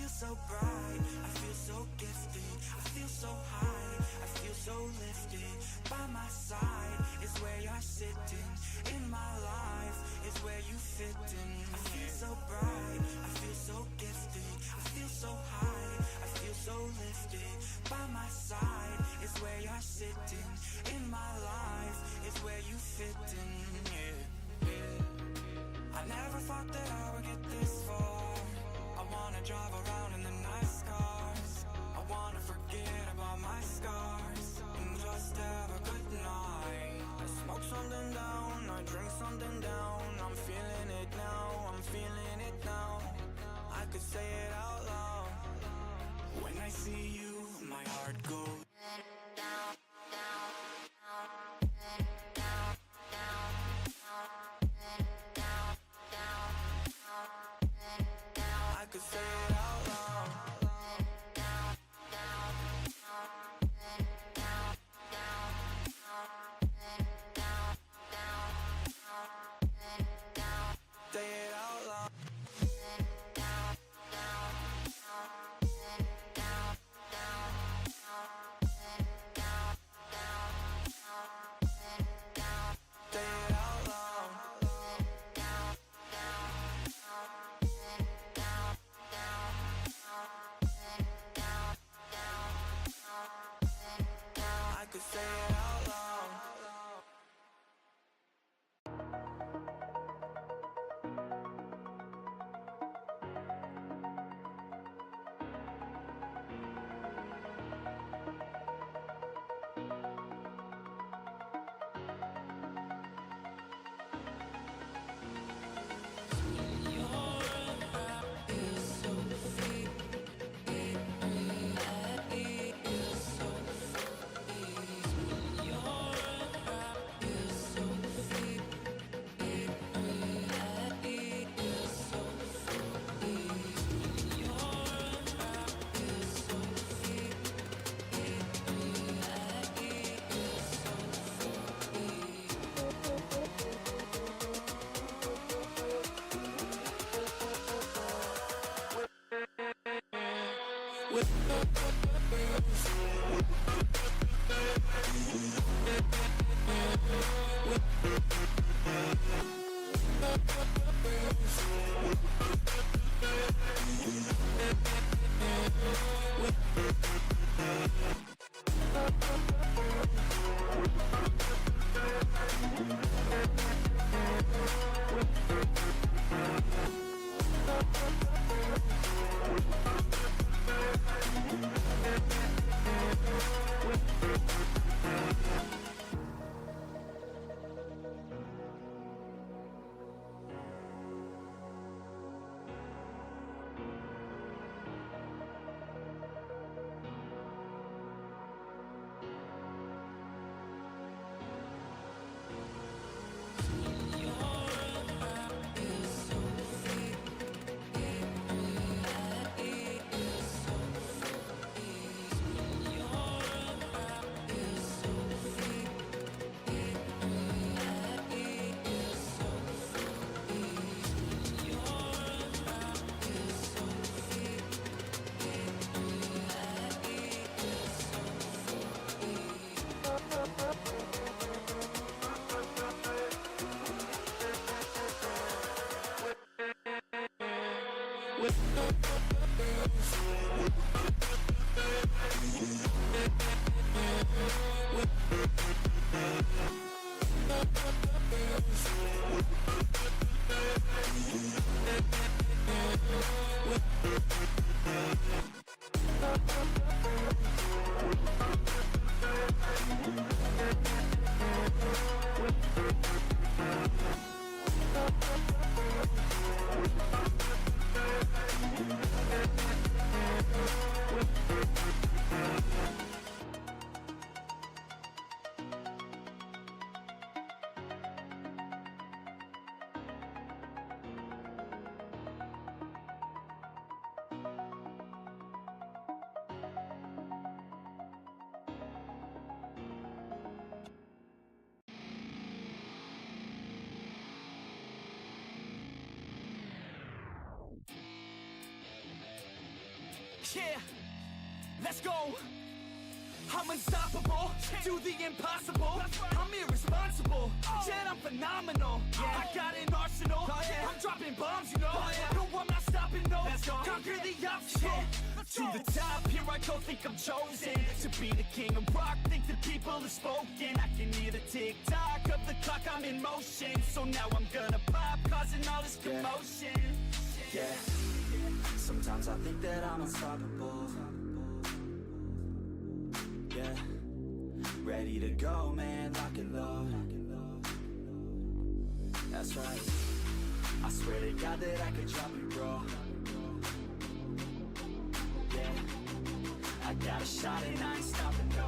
feel so bright, I feel so gifted, I feel so high, I feel so lifted. By my side is where you're sitting, in my life is where you fit in. I feel so bright, I feel so gifted, I feel so high, I feel so lifted. By my side is where you're sitting, in my life is where you fit in. I never thought that I would get this far. I wanna drive around in the nice cars. I wanna forget about my scars and just have a good night. I smoke something down, I drink something down. I'm feeling it now, I'm feeling it now. I could say it out loud. When I see you, my heart goes down, down, down, down, down, down, down, down. I could say it out loud. Down, down, down, down, down, down, down, down. Say it out loud. Down, down, down, down, down, down, down, down. Say it out loud. Down, down, down, down, down, down. I could say it out loud. Yeah, let's go. I'm unstoppable, do the impossible. I'm irresponsible, yet I'm phenomenal. I got an arsenal, I'm dropping bombs, you know. No, I'm not stopping, no. Conquer the obstacle. To the top, here I go, think I'm chosen to be the king of rock, think the people have spoken. I can hear the tick-tock of the clock, I'm in motion. So now I'm gonna pop, causing all this commotion. Yeah, sometimes I think that I'm unstoppable. Yeah, ready to go, man, lock and load. That's right, I swear to God that I could drop it, bro. Yeah, I got a shot and I ain't stopping, no.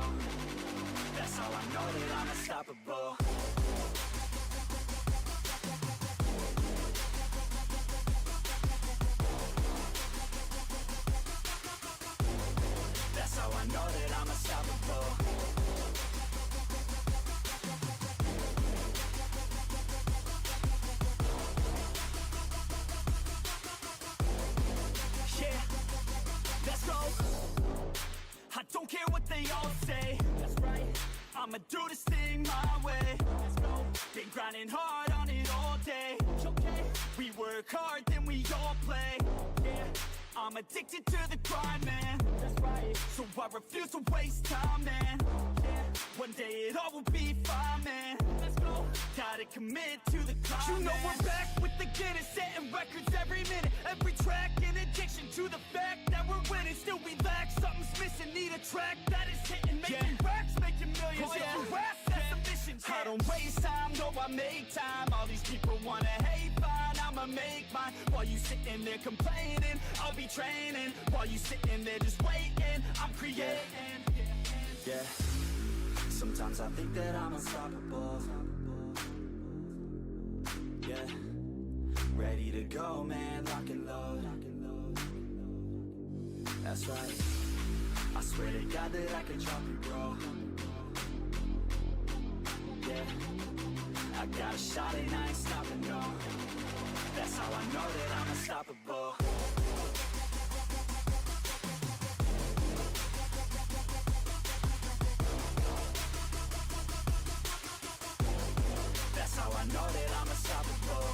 That's how I know that I'm unstoppable. That's how I know that I'm unstoppable. Yeah, let's go. I don't care what they all say. That's right, I'ma do this thing my way. Let's go. Been grinding hard on it all day. Okay, we work hard, then we all play. Yeah, I'm addicted to the grind, man. That's right, so I refuse to waste time, man. Yeah, one day it all will be fine, man. Let's go, gotta commit to the climb. You know we're back with the Guinness, setting records every minute, every track, in addiction to the fact that we're winning. Still we lack, something's missing, need a track that is hitting, making racks, making millions. If you ask, that's a mission. I don't waste time, no, I make time. All these people wanna hate, fine, I'ma make mine. While you sitting there complaining, I'll be training. While you sitting there just waiting, I'm creating. Yeah, sometimes I think that I'm unstoppable. Yeah, ready to go, man, lock and load. That's right, I swear to God that I could drop you, bro. Yeah, I got a shot and I ain't stopping, no. That's how I know that I'm unstoppable. That's how I know that I'm unstoppable.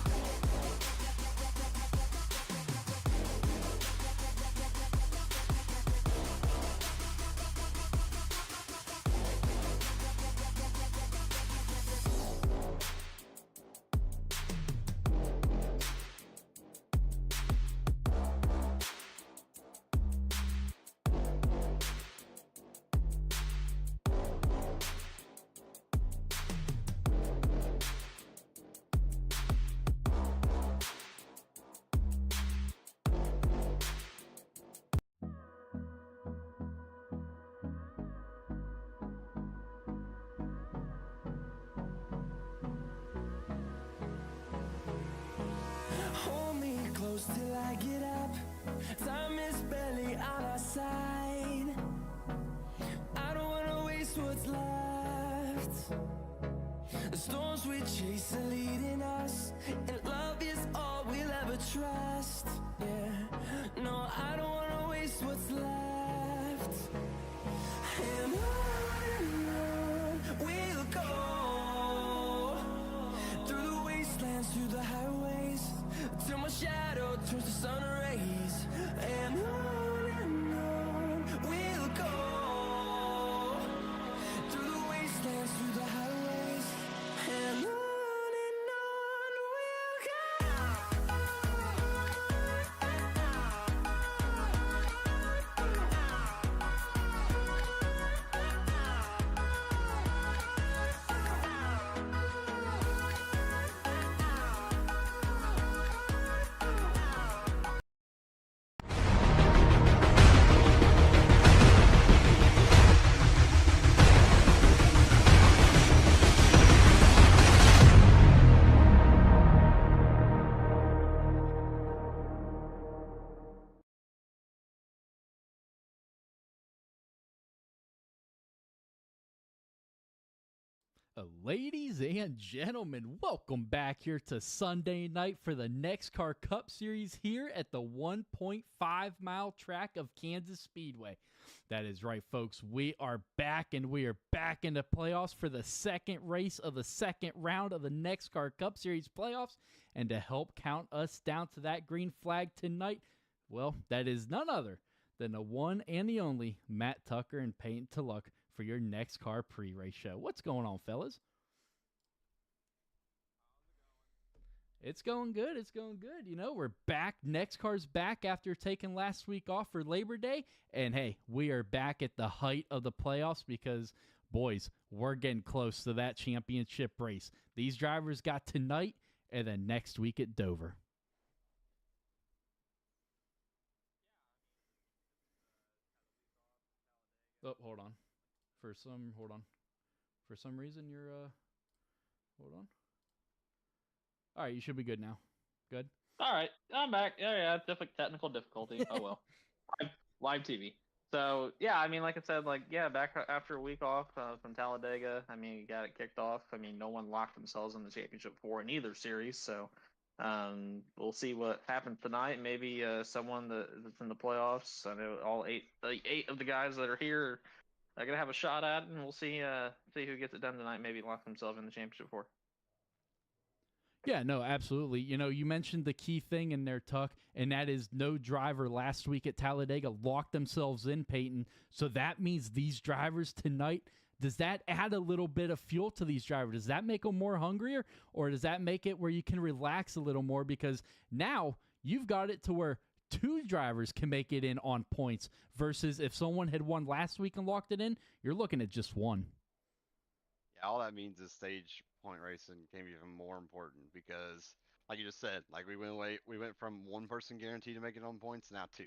Close till I get up. Time is barely on our side. I don't wanna waste what's left. The storms we chase are leading us, and love is all we'll ever trust. Yeah, no, I don't wanna waste what's left. And on we'll go, through the wastelands, through the highways, till my shadow turns to sun rays. And on we'll go, through the wastelands, through the highways, and on. Ladies and gentlemen, welcome back here to Sunday night for the NEXXTCAR Cup Series here at the 1.5-mile track of Kansas Speedway. That is right, folks. We are back, and we are back in the playoffs for the second race of the second round of the NEXXTCAR Cup Series playoffs. And to help count us down to that green flag tonight, well, that is none other than the one and the only Matt Tucker and Peyton Tulloch for your NEXXTCAR pre-race show. What's going on, fellas? It's going good. It's going good. You know, we're back. NEXXTCAR's back after taking last week off for Labor Day. And hey, we are back at the height of the playoffs because, boys, we're getting close to that championship race. These drivers got tonight and then next week at Dover. Oh, hold on. For some reason, you're, hold on. All right, you should be good now. Good? All right, I'm back. Yeah, technical difficulty. Oh, well. Live TV. So, yeah, I mean, like I said, back after a week off from Talladega. I mean, you got it kicked off. I mean, no one locked themselves in the championship four in either series. So, we'll see what happens tonight. Maybe someone that's in the playoffs. I know all eight of the guys that are here are going to have a shot at it, and we'll see who gets it done tonight. Maybe lock themselves in the championship four. Yeah, no, absolutely. You know, you mentioned the key thing in there, Tuck, and that is no driver last week at Talladega locked themselves in, Peyton. So that means these drivers tonight, does that add a little bit of fuel to these drivers? Does that make them more hungrier, or does that make it where you can relax a little more? Because now you've got it to where two drivers can make it in on points versus if someone had won last week and locked it in, you're looking at just one. Yeah, all that means is stage point racing became even more important because, like you just said, like we went from one person guaranteed to make it on points to now two.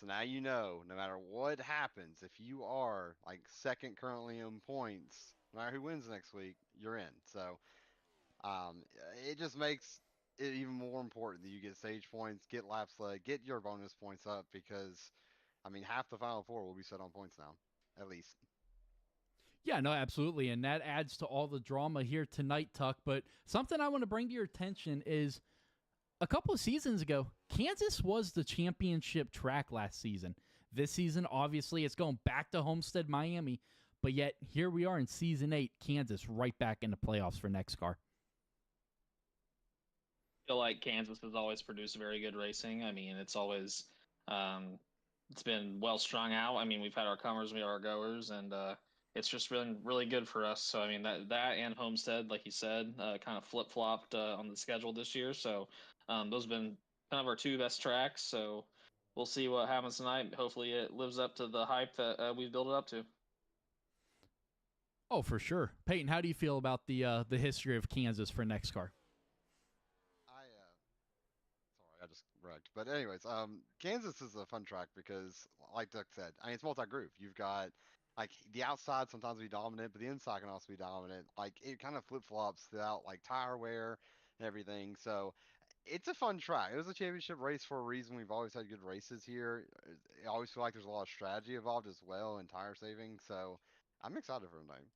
So now you know, no matter what happens, if you are like second currently in points, no matter who wins next week, you're in. So it just makes it even more important that you get stage points, get laps led, get your bonus points up because, I mean, half the final four will be set on points now, at least. Yeah, no, absolutely. And that adds to all the drama here tonight, Tuck. But something I want to bring to your attention is a couple of seasons ago, Kansas was the championship track last season. This season, obviously, it's going back to Homestead, Miami. But yet, here we are in Season 8, Kansas right back in the playoffs for NEXXTCAR. I feel like Kansas has always produced very good racing. I mean, it's always it's been well strung out. I mean, we've had our comers, we have our goers, and it's just really, really good for us. So, I mean, that and Homestead, like you said, kind of flip-flopped on the schedule this year. So, those have been kind of our two best tracks. So, we'll see what happens tonight. Hopefully, it lives up to the hype that we've built it up to. Oh, for sure. Peyton, how do you feel about the history of Kansas for NEXXTCAR? Sorry, I just wrecked. But anyways, Kansas is a fun track because, like Doug said, I mean, it's multi-groove. You've got like the outside sometimes will be dominant, but the inside can also be dominant. Like it kind of flip-flops throughout like tire wear and everything. So it's a fun track. It was a championship race for a reason. We've always had good races here. I always feel like there's a lot of strategy involved as well in tire saving. So I'm excited for tonight.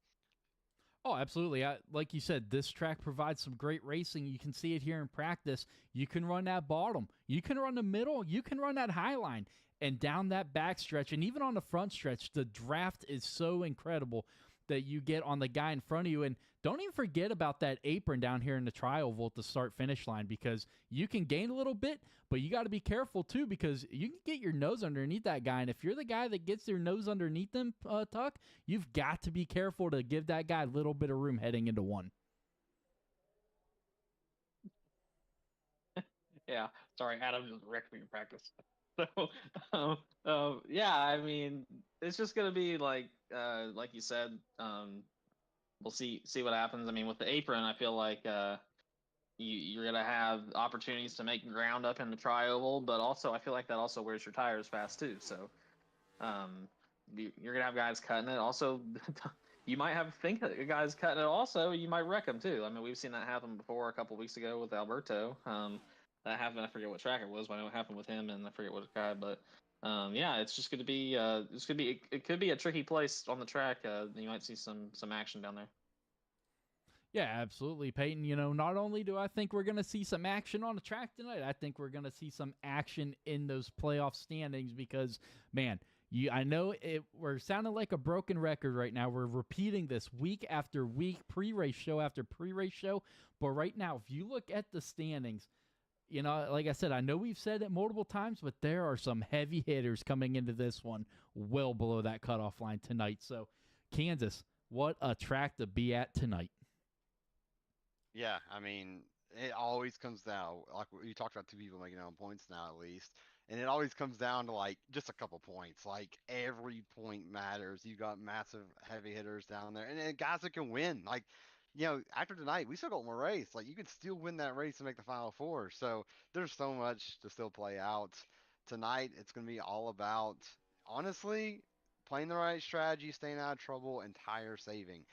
Oh, absolutely. Like you said, this track provides some great racing. You can see it here in practice. You can run that bottom. You can run the middle. You can run that high line. And down that back stretch, and even on the front stretch, the draft is so incredible that you get on the guy in front of you. And don't even forget about that apron down here in the tri-oval at the start-finish line because you can gain a little bit, but you got to be careful too because you can get your nose underneath that guy. And if you're the guy that gets your nose underneath them, Tuck, you've got to be careful to give that guy a little bit of room heading into one. Yeah, sorry, Adam just wrecked me in practice. So, yeah, I mean, it's just gonna be like you said, we'll see what happens. I mean, with the apron, I feel like you're gonna have opportunities to make ground up in the tri-oval, but also I feel like that also wears your tires fast too. So, you're gonna have guys cutting it. Also, you might think that guys cutting it. Also, you might wreck them too. I mean, we've seen that happen before a couple weeks ago with Alberto. That happened. I forget what track it was, but I know it happened with him, and I forget what guy. But yeah, it's just going to be. It could be a tricky place on the track. You might see some action down there. Yeah, absolutely, Peyton. Not only do I think we're going to see some action on the track tonight, I think we're going to see some action in those playoff standings because, man, I know we're sounding like a broken record right now. We're repeating this week after week, pre-race show after pre-race show. But right now, if you look at the standings, like I said, I know we've said it multiple times, but there are some heavy hitters coming into this one well below that cutoff line tonight. So, Kansas, what a track to be at tonight. Yeah, I mean, it always comes down, like you talked about two people making their own points now at least, and it always comes down to like just a couple points. Like every point matters. You got massive heavy hitters down there, and guys that can win. Like, after tonight, we still got one race. Like you can still win that race and make the final four. So there's so much to still play out. Tonight, it's going to be all about, honestly, playing the right strategy, staying out of trouble, and tire saving.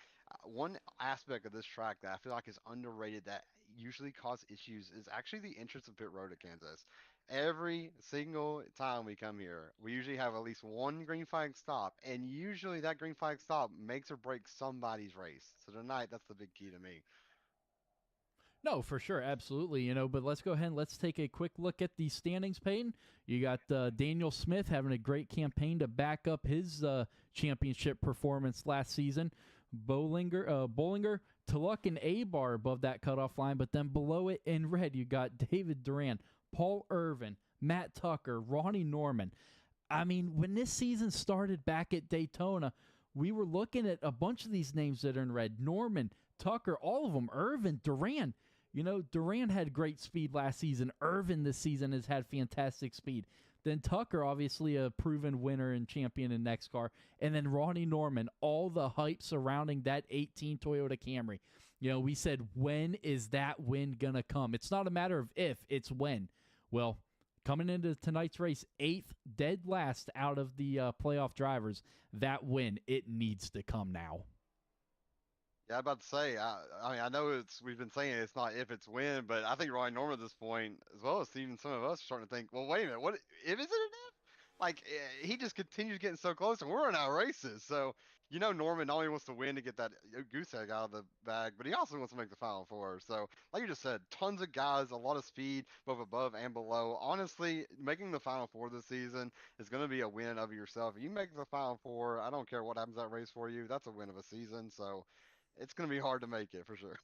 One aspect of this track that I feel like is underrated that usually cause issues is actually the entrance of pit road at Kansas. Every single time we come here, we usually have at least one green flag stop, and usually that green flag stop makes or breaks somebody's race. So tonight, that's the big key to me. No, for sure, absolutely. But let's go ahead and let's take a quick look at the standings, Peyton. You got Daniel Smith having a great campaign to back up his championship performance last season. Bollinger, Tulloch, and Abar above that cutoff line, but then below it in red, you got David Duran, Paul Irvin, Matt Tucker, Ronnie Norman. I mean, when this season started back at Daytona, we were looking at a bunch of these names that are in red. Norman, Tucker, all of them, Irvin, Duran. Duran had great speed last season. Irvin this season has had fantastic speed. Then Tucker, obviously a proven winner and champion in NEXXTCAR. And then Ronnie Norman, all the hype surrounding that 18 Toyota Camry. We said, when is that win going to come? It's not a matter of if, it's when. Well, coming into tonight's race, 8th, dead last out of the playoff drivers, that win, it needs to come now. Yeah, I'm about to say. I mean, I know we've been saying it's not if, it's when, but I think Ryan Norman at this point, as well as even some of us, are starting to think, well, wait a minute, what if is it an if? Like he just continues getting so close, and we're in our races. So Norman not only wants to win to get that goose egg out of the bag, but he also wants to make the final four. So like you just said, tons of guys, a lot of speed, both above and below. Honestly, making the final four this season is going to be a win of yourself. If you make the final four, I don't care what happens that race for you. That's a win of a season. So it's going to be hard to make it for sure.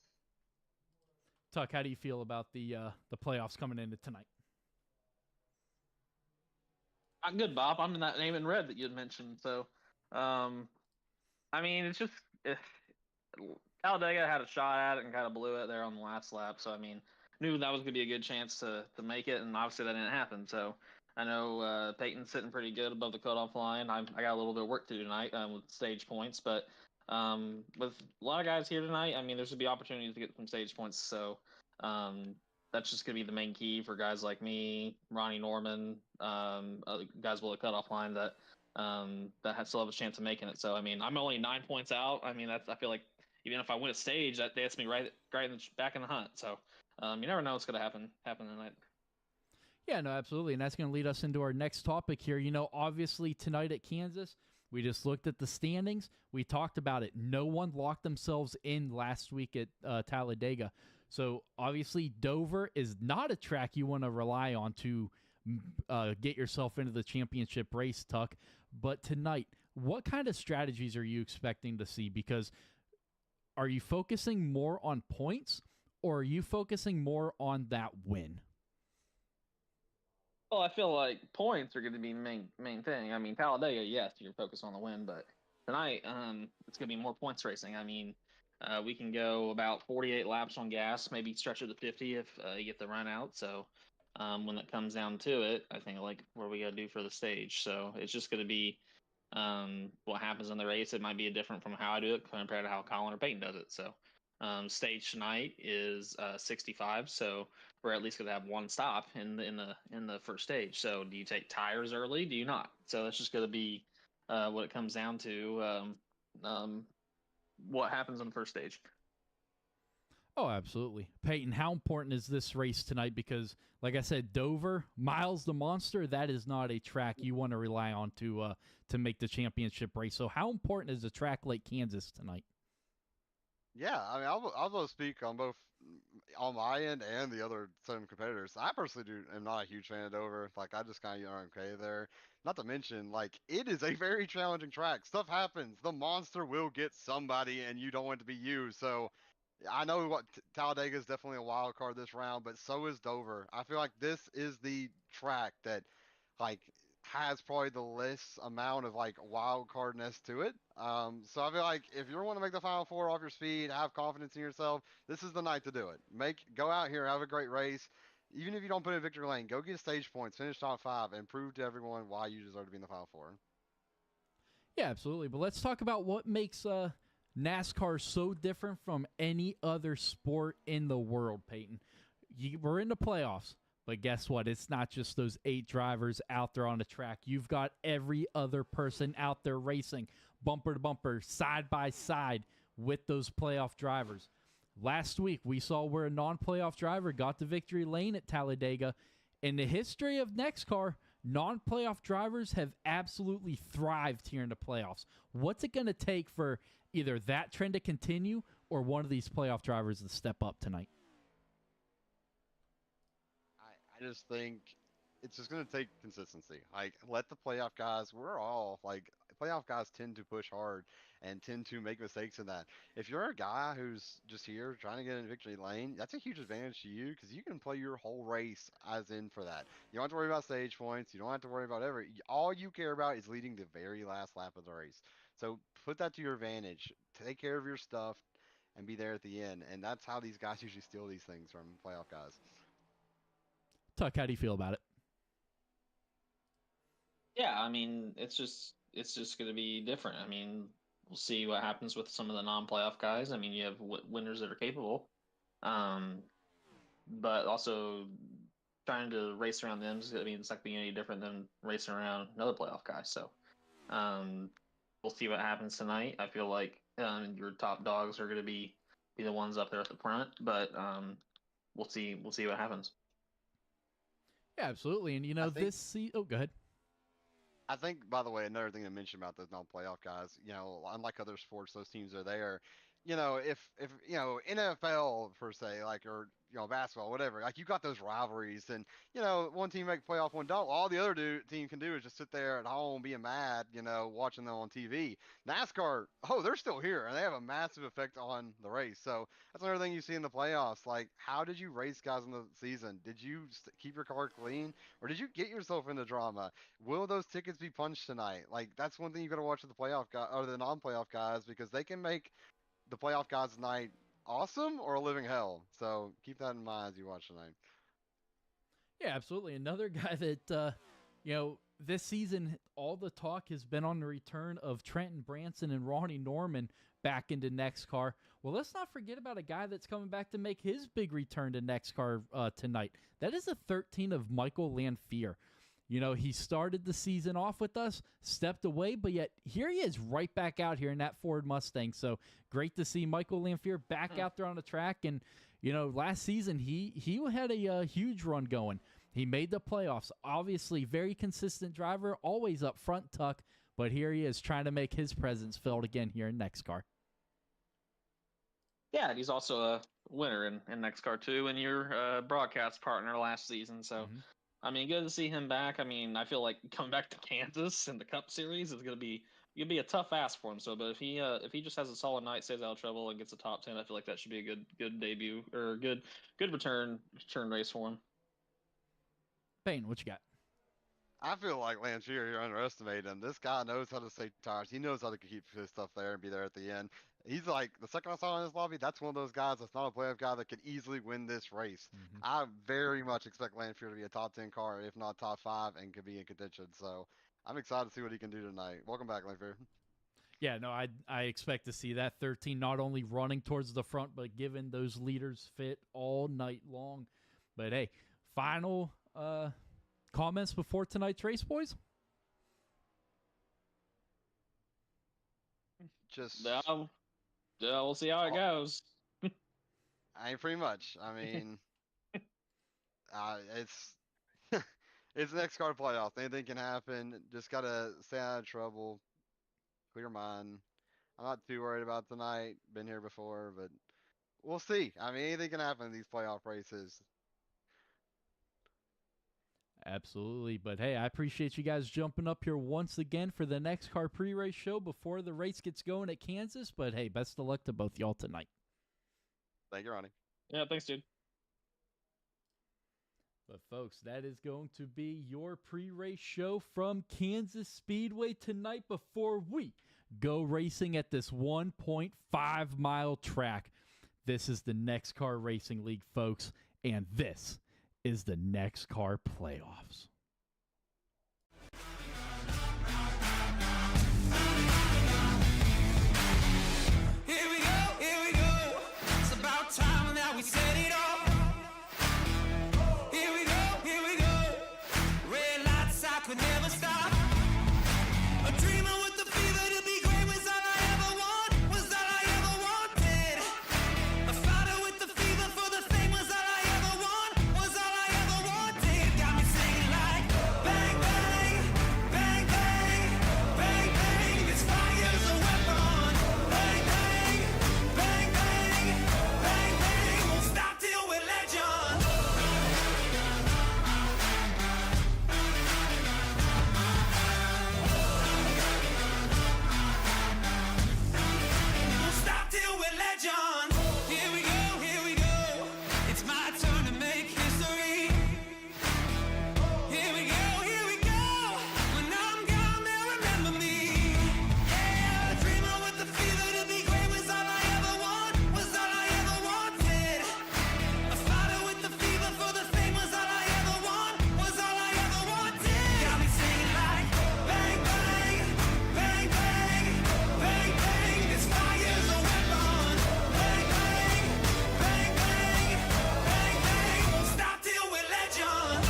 Tuck, how do you feel about the playoffs coming into tonight? I'm good, Bob. I'm in that name in red that you had mentioned. So, I mean, it's just Talladega had a shot at it and kind of blew it there on the last lap. So, I mean, knew that was going to be a good chance to make it, and obviously that didn't happen. So, I know Peyton's sitting pretty good above the cutoff line. I got a little bit of work to do tonight with stage points, but with a lot of guys here tonight, I mean, there's going to be opportunities to get some stage points. So, that's just going to be the main key for guys like me, Ronnie Norman, guys below the cutoff line that still have a chance of making it. So, I mean, I'm only 9 points out. I mean, I feel like even if I win a stage, that gets me right in the, back in the hunt. So, you never know what's going to happen tonight. Yeah, no, absolutely. And that's going to lead us into our next topic here. Obviously tonight at Kansas, we just looked at the standings. We talked about it. No one locked themselves in last week at Talladega. So obviously Dover is not a track you want to rely on to get yourself into the championship race, Tuck. But tonight, what kind of strategies are you expecting to see? Because are you focusing more on points, or are you focusing more on that win? Well, I feel like points are going to be the main thing. I mean, Talladega, yes, you're focused on the win, but tonight, it's going to be more points racing. I mean, we can go about 48 laps on gas, maybe stretch it to 50 if you get the run out. So when it comes down to it, I think like what we got to do for the stage. So it's just going to be what happens in the race. It might be different from how I do it compared to how Colin or Peyton does it. So stage tonight is 65, so we're at least going to have one stop in the first stage. So do you take tires early? Do you not? So that's just going to be what it comes down to. What happens on the first stage. Oh, absolutely. Peyton, how important is this race tonight? Because, like I said, Dover, Miles the Monster, that is not a track you want to rely on to make the championship race. So how important is a track like Kansas tonight? Yeah, I mean, I'll both speak on both on my end and the other some competitors. I personally am not a huge fan of Dover. Like, I just kind of are okay there. Not to mention, like, it is a very challenging track. Stuff happens. The monster will get somebody, and you don't want it to be you. So, I know what Talladega is definitely a wild card this round, but so is Dover. I feel like this is the track that, like, has probably the least amount of like wild cardness to it. So I feel like if you want to make the final four off your speed, have confidence in yourself, this is the night to do it. Go out here, have a great race. Even if you don't put in victory lane, go get stage points, finish top five, and prove to everyone why you deserve to be in the final four. Yeah, absolutely. But let's talk about what makes NASCAR so different from any other sport in the world, Peyton. We're in the playoffs, but guess what? It's not just those 8 drivers out there on the track. You've got every other person out there racing bumper to bumper, side by side with those playoff drivers. Last week, we saw where a non-playoff driver got the victory lane at Talladega. In the history of NEXXTCAR, non-playoff drivers have absolutely thrived here in the playoffs. What's it going to take for either that trend to continue or one of these playoff drivers to step up tonight? I just think it's just going to take consistency. Like, let the playoff guys, we're all like, playoff guys tend to push hard and tend to make mistakes in that. If you're a guy who's just here trying to get in victory lane, that's a huge advantage to you because you can play your whole race as in for that. You don't have to worry about stage points. You don't have to worry about every. All you care about is leading the very last lap of the race. So put that to your advantage. Take care of your stuff and be there at the end. And that's how these guys usually steal these things from playoff guys. Tuck, how do you feel about it? Yeah, I mean, it's just going to be different. I mean, we'll see what happens with some of the non-playoff guys. I mean, you have winners that are capable, um, but also trying to race around them. I mean, it's not being any different than racing around another playoff guy. So, um, we'll see what happens tonight. I feel like your top dogs are going to be the ones up there at the front, but we'll see. We'll see what happens. Yeah, absolutely. And, I think oh, go ahead. I think, by the way, another thing to mention about those non-playoff guys, unlike other sports, those teams are there. If NFL per se, like or basketball, whatever, like you got those rivalries, and one team make playoff, one don't. All the other team can do is just sit there at home being mad, watching them on TV. NASCAR, oh, they're still here, and they have a massive effect on the race. So that's another thing you see in the playoffs. Like, how did you race guys in the season? Did you keep your car clean, or did you get yourself into drama? Will those tickets be punched tonight? Like, that's one thing you got to watch with the playoff guy or the non-playoff guys because they can make the playoff guys night awesome or a living hell. So keep that in mind as you watch tonight. Yeah, absolutely. Another guy that, this season, all the talk has been on the return of Trenton Branson and Ronnie Norman back into NEXXTCAR. Well, let's not forget about a guy that's coming back to make his big return to NEXXTCAR tonight. That is the 13 of Michael Lanphier. He started the season off with us, stepped away, but yet here he is right back out here in that Ford Mustang. So great to see Michael Lanphier back out there on the track. And, last season he had a huge run going. He made the playoffs. Obviously, very consistent driver, always up front, Tuck. But here he is trying to make his presence felt again here in NEXXTCAR. Yeah, and he's also a winner in NEXXTCAR too, and your broadcast partner last season. So, I mean, good to see him back. I mean, I feel like coming back to Kansas in the Cup Series is gonna be a tough ask for him. So, but if he just has a solid night, stays out of trouble, and gets a top 10, I feel like that should be a good debut or a good return race for him. Payne, what you got? I feel like Lance you're underestimating him. This guy knows how to save tires. He knows how to keep his stuff there and be there at the end. He's like the second I saw in this lobby. That's one of those guys that's not a playoff guy that could easily win this race. I very much expect Lanphier to be a top 10 car, if not top 5, and could be in contention. So I'm excited to see what he can do tonight. Welcome back, Lanphier. Yeah, no, I expect to see that 13 not only running towards the front, but giving those leaders fit all night long. But hey, final comments before tonight's race, boys? Just We'll see how it goes. pretty much. I mean, it's it's the next card playoff. Anything can happen. Just gotta stay out of trouble, clear mind, I'm not too worried about tonight. Been here before, but we'll see. I mean, anything can happen in these playoff races. Absolutely. But hey, I appreciate you guys jumping up here once again for the NEXXTCAR pre-race show before the race gets going at Kansas. But hey, best of luck to both y'all tonight. Thank you, Ronnie. Yeah, thanks, dude. But folks, that is going to be your pre-race show from Kansas Speedway tonight before we go racing at this 1.5-mile track. This is the NEXXTCAR Racing League, folks, and this is the NEXXTCAR playoffs. Here we go. It's about time that we set it off. Here we go. Red lights, I could never stop. A dreamer with the fever to be great was all I ever want, was all I ever wanted. A fighter with the fever for the fame was all I ever want, was all I ever wanted. Got me singing like bang, bang, bang, bang, bang, bang. This fire's a weapon. Bang, bang, bang, bang, bang, bang. Won't stop till we're legend. Won't stop till we're legend. Here we go. It's my turn to make history. Here we go. When I'm gone, they'll remember me. Yeah, a dreamer with the fever to be great was all I ever want, was all I ever wanted. A fighter with the fever for the fame was all I ever want, was all I ever wanted. Got me singing like bang, bang, bang, bang, bang, bang. This fire's a weapon. Bang, bang, bang, bang, bang, bang. Won't stop till we're legend.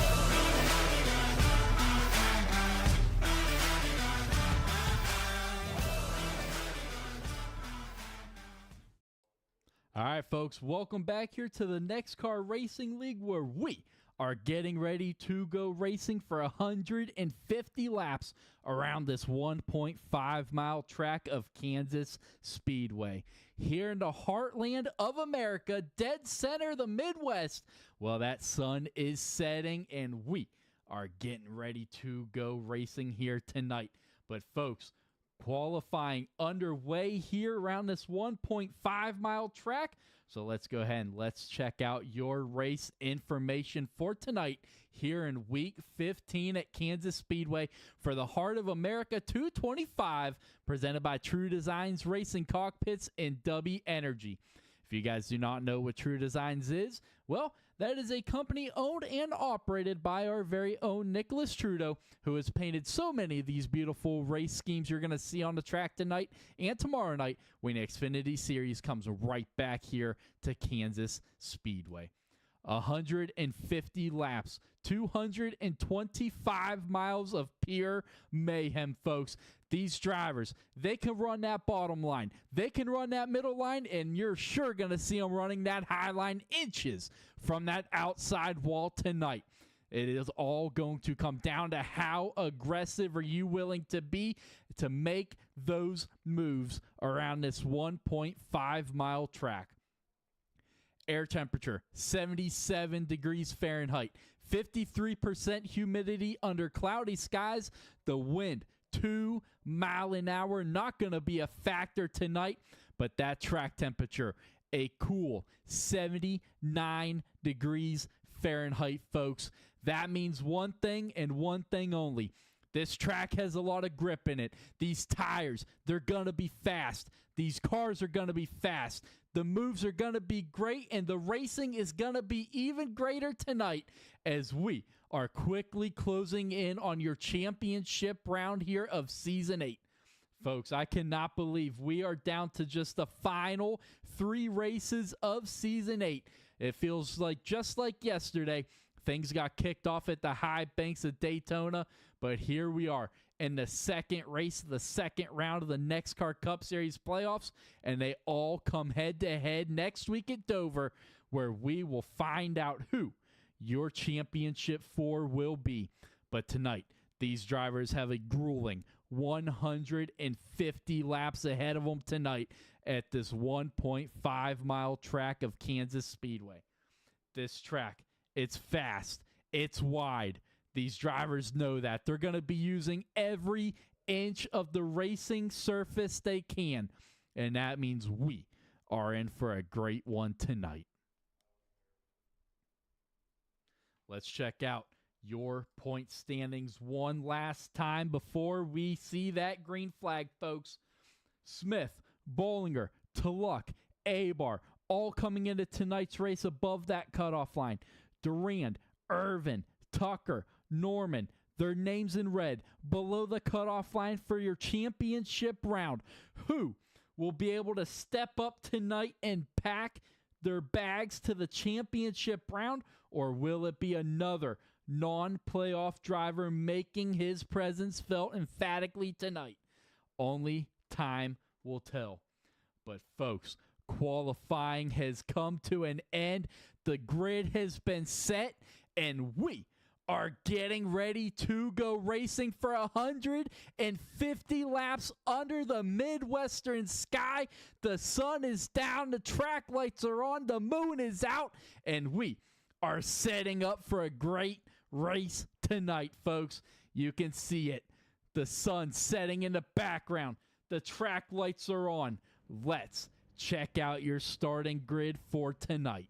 All right, folks, welcome back here to the NEXXTCAR Racing League, where we are getting ready to go racing for 150 laps around this 1.5-mile track of Kansas Speedway. Here in the heartland of America, dead center of the Midwest, well, that sun is setting, and we are getting ready to go racing here tonight. But, folks, qualifying underway here around this 1.5-mile track. So let's go ahead and let's check out your race information for tonight here in week 15 at Kansas Speedway for the Heart of America 225, presented by True Designs Racing Cockpits and W Energy. If you guys do not know what True Designs is, well, that is a company owned and operated by our very own Nicholas Trudeau, who has painted so many of these beautiful race schemes you're going to see on the track tonight and tomorrow night when Xfinity Series comes right back here to Kansas Speedway. 150 laps, 225 miles of pure mayhem, folks. These drivers, they can run that bottom line. They can run that middle line, and you're sure going to see them running that high line inches from that outside wall tonight. It is all going to come down to how aggressive are you willing to be to make those moves around this 1.5-mile track. Air temperature, 77 degrees Fahrenheit, 53% humidity under cloudy skies. The wind, 2 miles an hour, not going to be a factor tonight, but that track temperature, a cool 79 degrees Fahrenheit, folks. That means one thing and one thing only. This track has a lot of grip in it. These tires, they're going to be fast. These cars are going to be fast. The moves are going to be great, and the racing is going to be even greater tonight as we are quickly closing in on your championship round here of Season 8. Folks, I cannot believe we are down to just the final 3 races of Season 8. It feels like just like yesterday, things got kicked off at the high banks of Daytona, but here we are in the second race of the second round of the NEXXTCAR Cup Series playoffs, and they all come head-to-head next week at Dover, where we will find out who your championship 4 will be. But tonight, These drivers have a grueling 150 laps ahead of them tonight at this 1.5-mile track of Kansas Speedway. This track, it's fast, it's wide. These drivers know that. They're going to be using every inch of the racing surface they can, and that means we are in for a great one tonight. Let's check out your point standings one last time before we see that green flag, folks. Smith, Bollinger, Tulloch, Abar, all coming into tonight's race above that cutoff line. Durand, Irvin, Tucker, Norman, their names in red below the cutoff line for your championship round. Who will be able to step up tonight and pack their bags to the championship round, or will it be another non-playoff driver making his presence felt emphatically tonight? Only time will tell. But folks, qualifying has come to an end. The grid has been set, and we are getting ready to go racing for 150 laps under the Midwestern sky. The sun is down, the track lights are on, the moon is out, and we are setting up for a great race tonight, folks. You can see it. The sun setting in the background. The track lights are on. Let's check out your starting grid for tonight.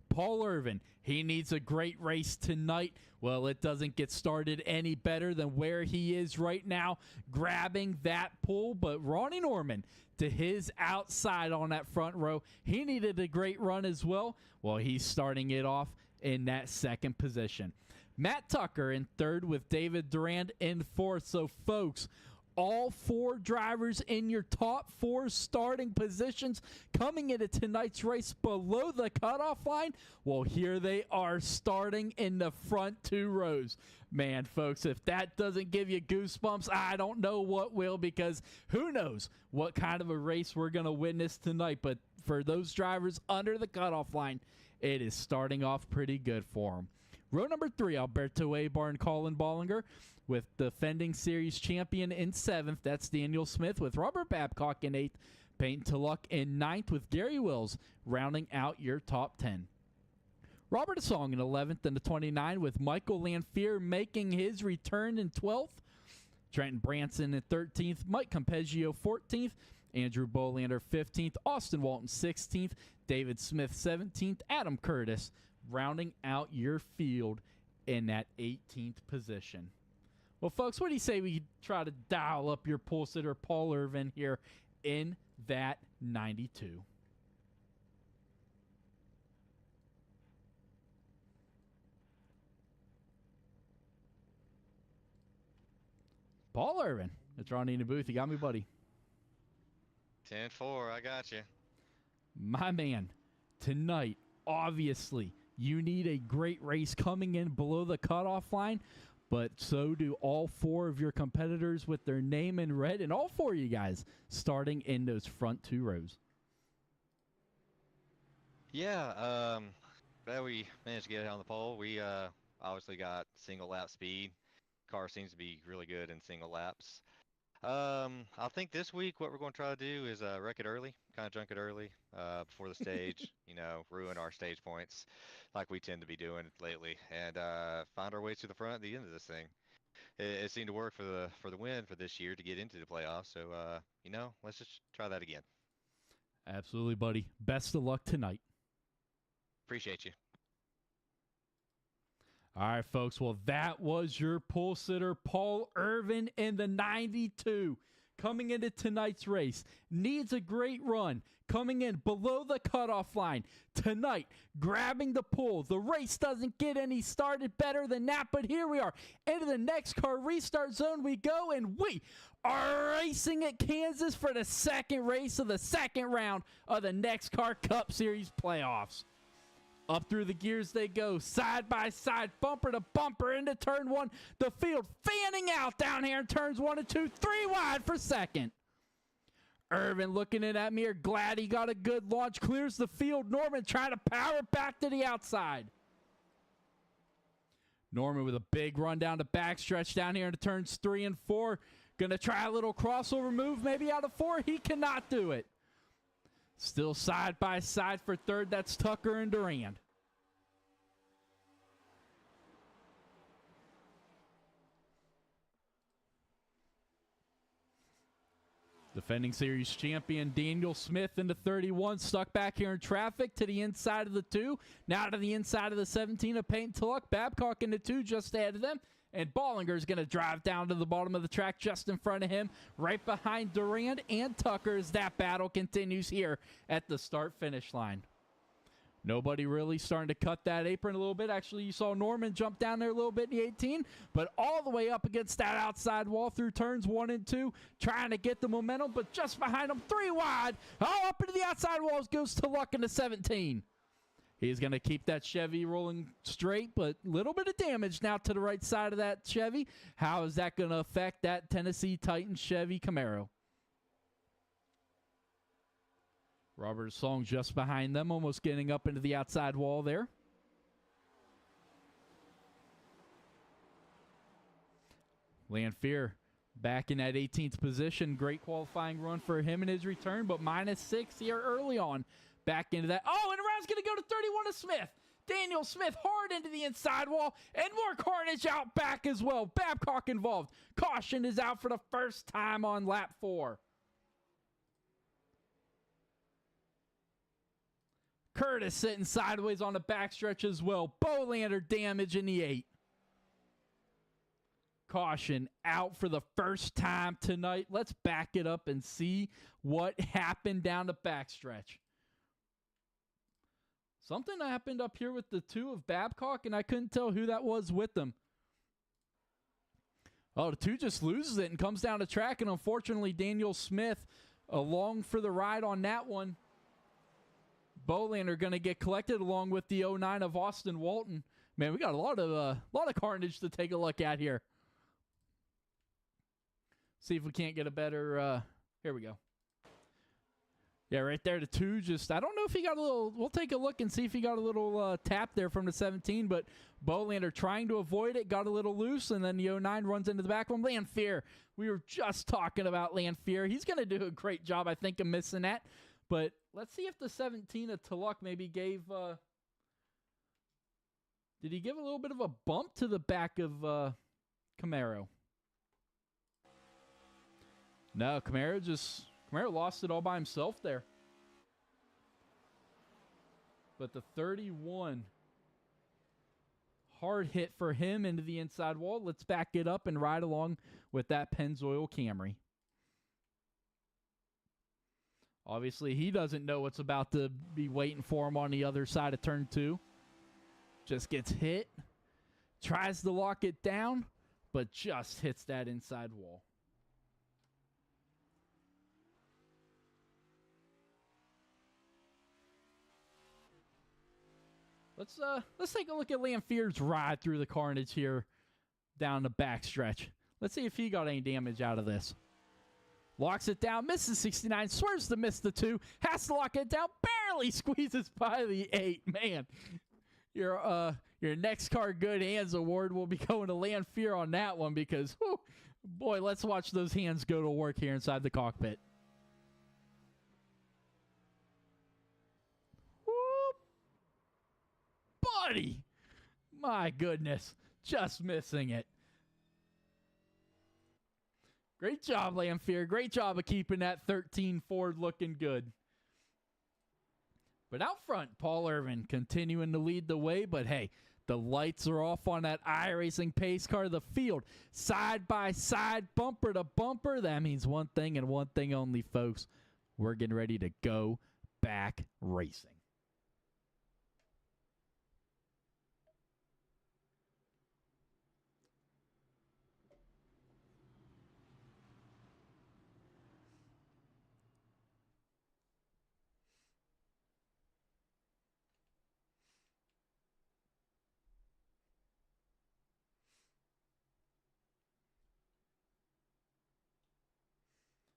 Paul Irvin, he needs a great race tonight. Well, it doesn't get started any better than where he is right now, grabbing that pole. But Ronnie Norman, to his outside on that front row, he needed a great run as well. Well, he's starting it off in that second position. Matt Tucker in third with David Durand in fourth. So, folks, all four drivers in your top four starting positions coming into tonight's race below the cutoff line. Well, here they are starting in the front two rows. Man, folks, if that doesn't give you goosebumps, I don't know what will, because who knows what kind of a race we're going to witness tonight. But for those drivers under the cutoff line, it is starting off pretty good for them. Row number 3, Alberto Abar and Colin Bollinger, with defending series champion in 7th. That's Daniel Smith with Robert Babcock in 8th. Peyton Tulloch in 9th with Gary Wills rounding out your top 10. Robert Asong in 11th and the 29 with Michael Lanphier making his return in 12th. Trenton Branson in 13th. Mike Campeggio 14th. Andrew Bolander 15th. Austin Walton 16th. David Smith 17th. Adam Curtis rounding out your field in that 18th position. Well, folks, what do you say we try to dial up your pole sitter, Paul Irvin, here in that 92? Paul Irvin, it's Ronnie in the booth. You got me, buddy. 10-4, I got you. My man, tonight, obviously, you need a great race coming in below the cutoff line. But so do all four of your competitors with their name in red, and all four of you guys starting in those front two rows. Yeah, glad we managed to get it on the pole. We obviously got single lap speed. Car seems to be really good in single laps. I think this week what we're going to try to do is wreck it early, kind of junk it early before the stage, ruin our stage points like we tend to be doing lately, and find our way to the front at the end of this thing. It seemed to work for the win for this year to get into the playoffs, so let's just try that again. Absolutely, buddy. Best of luck tonight. Appreciate you. All right, folks. Well, that was your pole sitter, Paul Irvin, in the 92. Coming into tonight's race. Needs a great run. Coming in below the cutoff line. Tonight, grabbing the pole. The race doesn't get any started better than that, but here we are. Into the NEXXTCAR restart zone we go, and we are racing at Kansas for the second race of the second round of the NEXXTCAR Cup Series playoffs. Up through the gears they go, side by side, bumper to bumper into turn 1. The field fanning out down here in turns 1 and 2, 3 wide for second. Irvin looking in that mirror, glad he got a good launch, clears the field. Norman trying to power back to the outside. Norman with a big run down the backstretch down here into turns 3 and 4. Going to try a little crossover move, maybe out of 4. He cannot do it. Still side by side for third. That's Tucker and Durand. Defending series champion Daniel Smith into 31, stuck back here in traffic to the inside of the 2. Now to the inside of the 17 of Peyton Tulloch. Babcock into 2 just ahead of them. And Bollinger's going to drive down to the bottom of the track just in front of him, right behind Durand and Tucker as that battle continues here at the start-finish line. Nobody really starting to cut that apron a little bit. Actually, you saw Norman jump down there a little bit in the 18, but all the way up against that outside wall through turns 1 and 2, trying to get the momentum, but just behind him, 3 wide. Oh, up into the outside walls goes to Luck in the 17. He's going to keep that Chevy rolling straight, but a little bit of damage now to the right side of that Chevy. How is that going to affect that Tennessee Titan Chevy Camaro? Robert Song just behind them, almost getting up into the outside wall there. Lanfear back in that 18th position. Great qualifying run for him in his return, but -6 here early on. Back into that. Oh, and around's going to go to 31 to Smith. Daniel Smith hard into the inside wall, and more carnage out back as well. Babcock involved. Caution is out for the first time on lap 4. Curtis sitting sideways on the backstretch as well. Bolander damage in the 8. Caution out for the first time tonight. Let's back it up and see what happened down the backstretch. Something happened up here with the 2 of Babcock, and I couldn't tell who that was with them. Oh, the 2 just loses it and comes down the track, and unfortunately Daniel Smith along for the ride on that one. Bolander going to get collected along with the 09 of Austin Walton. Man, we got a lot of carnage to take a look at here. See if we can't get a better. Here we go. Yeah, right there, the 2 just, I don't know if he got a little, we'll take a look and see if he got a little tap there from the 17, but Bolander trying to avoid it, got a little loose, and then the 09 runs into the back one. Lanfear, we were just talking about Lanfear. He's going to do a great job, I think, of missing that. But let's see if the 17 of Tulloch maybe gave, did he give a little bit of a bump to the back of Camaro? No, Camaro lost it all by himself there. But the 31, hard hit for him into the inside wall. Let's back it up and ride along with that Pennzoil Camry. Obviously, he doesn't know what's about to be waiting for him on the other side of turn 2. Just gets hit. Tries to lock it down, but just hits that inside wall. Let's take a look at Lanfear's ride through the carnage here down the backstretch. Let's see if he got any damage out of this. Locks it down, misses 69, swerves to miss the 2, has to lock it down, barely squeezes by the 8. Man, your NEXXTCAR Good Hands Award will be going to Lanfear on that one because, whew, boy, let's watch those hands go to work here inside the cockpit. Buddy, my goodness, just missing it. Great job, Lanfear. Great job of keeping that 13 Ford looking good. But out front, Paul Irvin continuing to lead the way. But hey, the lights are off on that iRacing pace car. The field, side by side, bumper to bumper. That means one thing and one thing only, folks. We're getting ready to go back racing.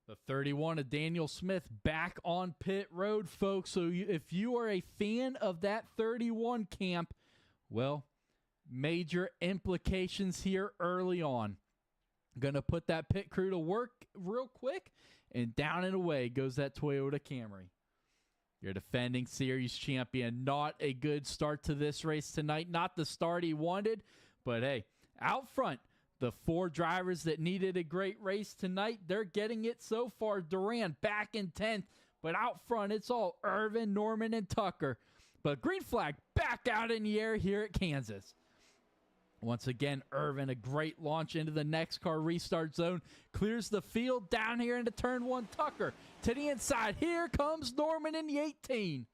The 31 of Daniel Smith back on pit road, folks. So if you are a fan of that 31 camp, well, Major implications here early on. Going to put that pit crew to work real quick, and down and away goes that Toyota Camry. Your defending series champion. Not a good start to this race tonight. Not the start he wanted, but hey, out front, the 4 drivers that needed a great race tonight, they're getting it so far. Duran back in 10th, but out front, it's all Irvin, Norman, and Tucker. But green flag back out in the air here at Kansas. Once again, Irvin, a great launch into the NEXXTCAR restart zone. Clears the field down here into turn 1. Tucker to the inside. Here comes Norman in the 18.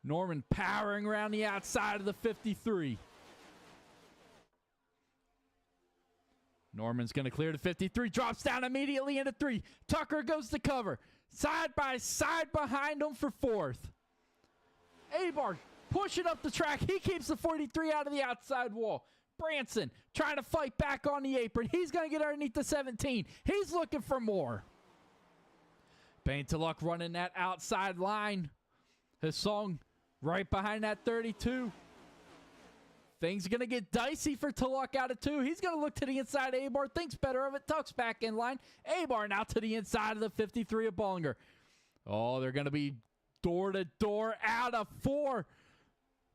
Norman powering around the outside of the 53. Norman's going to clear the 53. Drops down immediately into 3. Tucker goes to cover. Side by side behind him for 4th. Abar pushing up the track. He keeps the 43 out of the outside wall. Branson trying to fight back on the apron. He's going to get underneath the 17. He's looking for more. Bane to Luck running that outside line. Hassan right behind that 32. Things going to get dicey for Tullock out of 2. He's going to look to the inside. Abar thinks better of it. Tucks back in line. Abar now to the inside of the 53 of Bollinger. Oh, they're going to be door to door out of 4.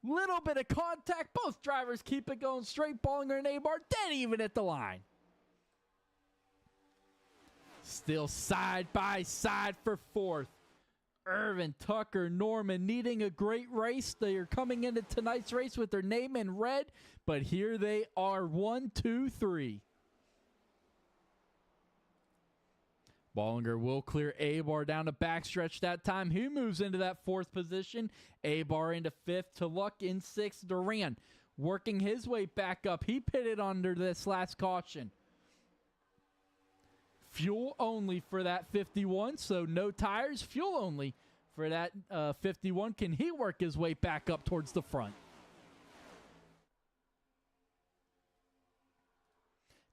Little bit of contact. Both drivers keep it going straight. Bollinger and Abar dead even at the line. Still side by side for 4th. Irvin, Tucker, Norman needing a great race. They are coming into tonight's race with their name in red, but here they are, 1, 2, 3. Bollinger will clear Abar down the backstretch that time. He moves into that 4th position. Abar into 5th. To Luck in 6th. Duran working his way back up. He pitted under this last caution. Fuel only for that 51, so no tires. Fuel only for that 51. Can he work his way back up towards the front?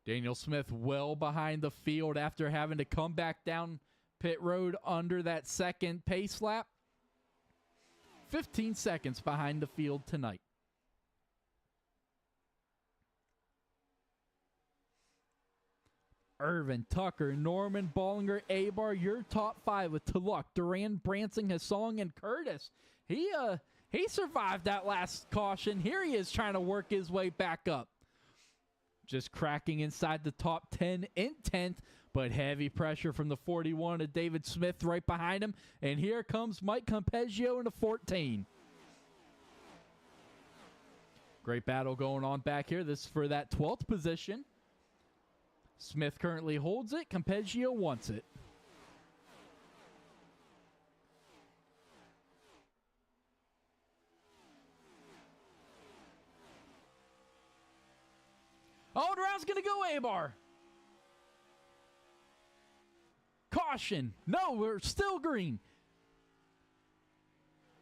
Daniel Smith well behind the field after having to come back down pit road under that second pace lap. 15 seconds behind the field tonight. Irvin, Tucker, Norman, Bollinger, Abar, your top 5 with Tullock, Duran, Branson, Hassan, and Curtis. He survived that last caution. Here he is trying to work his way back up. Just cracking inside the top 10 in 10th, but heavy pressure from the 41 of David Smith right behind him. And here comes Mike Campeggio in the 14. Great battle going on back here. This is for that 12th position. Smith currently holds it. Campeggio wants it. Oh, the round's going to go Abar. Caution. No, we're still green.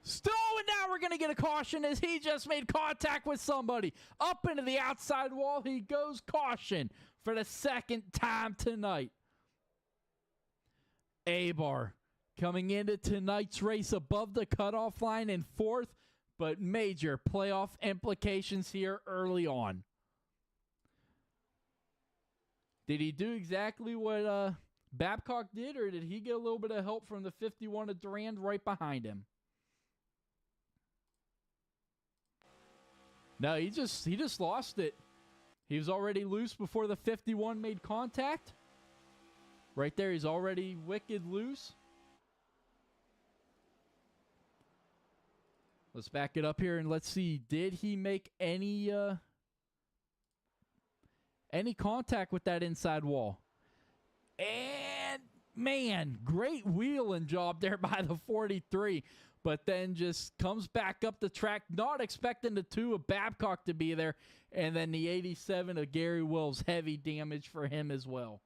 Still, and now we're going to get a caution as he just made contact with somebody. Up into the outside wall he goes. Caution for the 2nd time tonight. Abar coming into tonight's race above the cutoff line in 4th, but major playoff implications here early on. Did he do exactly what Babcock did, or did he get a little bit of help from the 51 of Durand right behind him? No, he just lost it. He was already loose before the 51 made contact. Right there, he's already wicked loose. Let's back it up here and let's see. Did he make any contact with that inside wall? And, man, great wheeling job there by the 43. But then just comes back up the track, not expecting the 2 of Babcock to be there. And then the 87 of Gary Wills, heavy damage for him as well.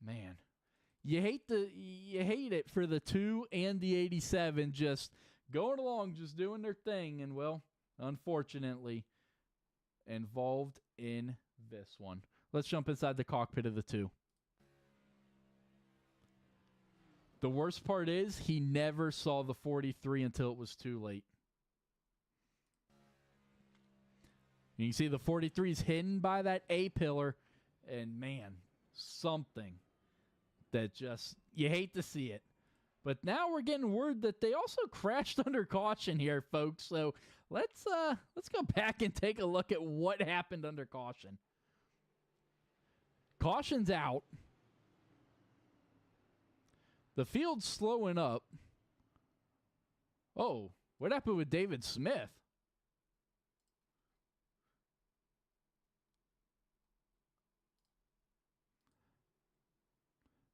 Man, you hate it for the 2 and the 87 just going along, just doing their thing. And, well, unfortunately, involved in this one. Let's jump inside the cockpit of the 2. The worst part is he never saw the 43 until it was too late. You can see the 43 is hidden by that A pillar, and man, something that just, you hate to see it. But now we're getting word that they also crashed under caution here, folks. So let's go back and take a look at what happened under caution. Caution's out. The field's slowing up. Oh, what happened with David Smith?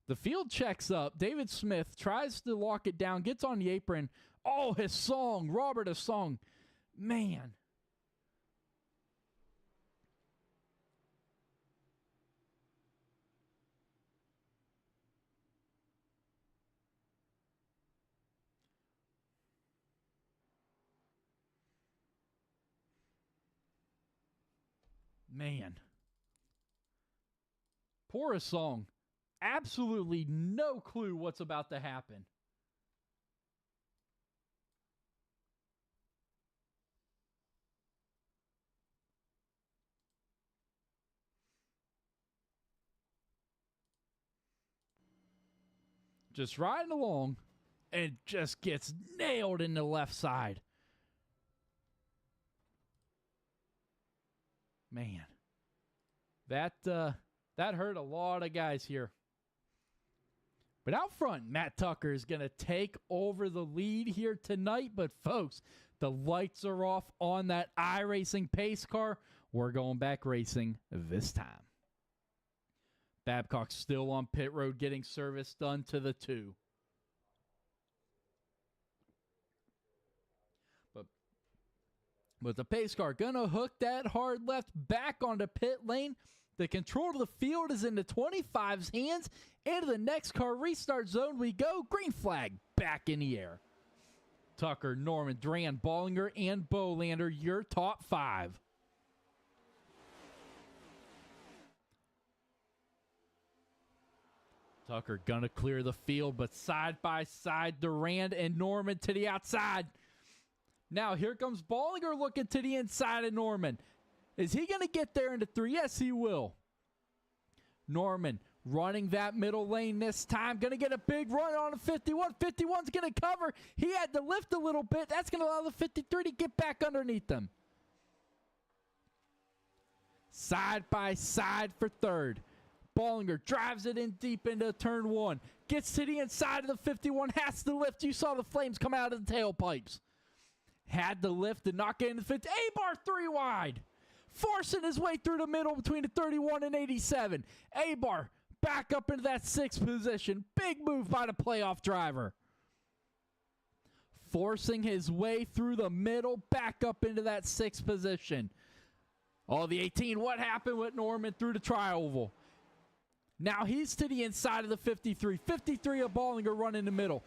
The field checks up. David Smith tries to lock it down, gets on the apron. Oh, Hassan, Robert Hassan. Man. Man. Poor Hassan. Absolutely no clue what's about to happen. Just riding along and just gets nailed in the left side. Man. That hurt a lot of guys here. But out front, Matt Tucker is going to take over the lead here tonight. But, folks, the lights are off on that iRacing pace car. We're going back racing this time. Babcock's still on pit road getting service done to the 2. But the pace car going to hook that hard left back onto pit lane. The control of the field is in the 25's hands. Into the NEXXTCAR restart zone we go. Green flag back in the air. Tucker, Norman, Duran, Bollinger, and Bolander, your top 5. Tucker gonna clear the field, but side by side, Duran and Norman to the outside. Now here comes Bollinger looking to the inside of Norman. Is he going to get there into 3? Yes, he will. Norman running that middle lane this time. Going to get a big run on a 51. 51's going to cover. He had to lift a little bit. That's going to allow the 53 to get back underneath them. Side by side for 3rd. Bollinger drives it in deep into turn 1. Gets to the inside of the 51. Has to lift. You saw the flames come out of the tailpipes. Had to lift and not get in the 50. A-bar 3 wide. Forcing his way through the middle between the 31 and 87. A-bar back up into that 6th position. Big move by the playoff driver. Forcing his way through the middle, back up into that 6th position. Oh, the 18. What happened with Norman through the tri-oval? Now he's to the inside of the 53. 53 of Bollinger running the middle.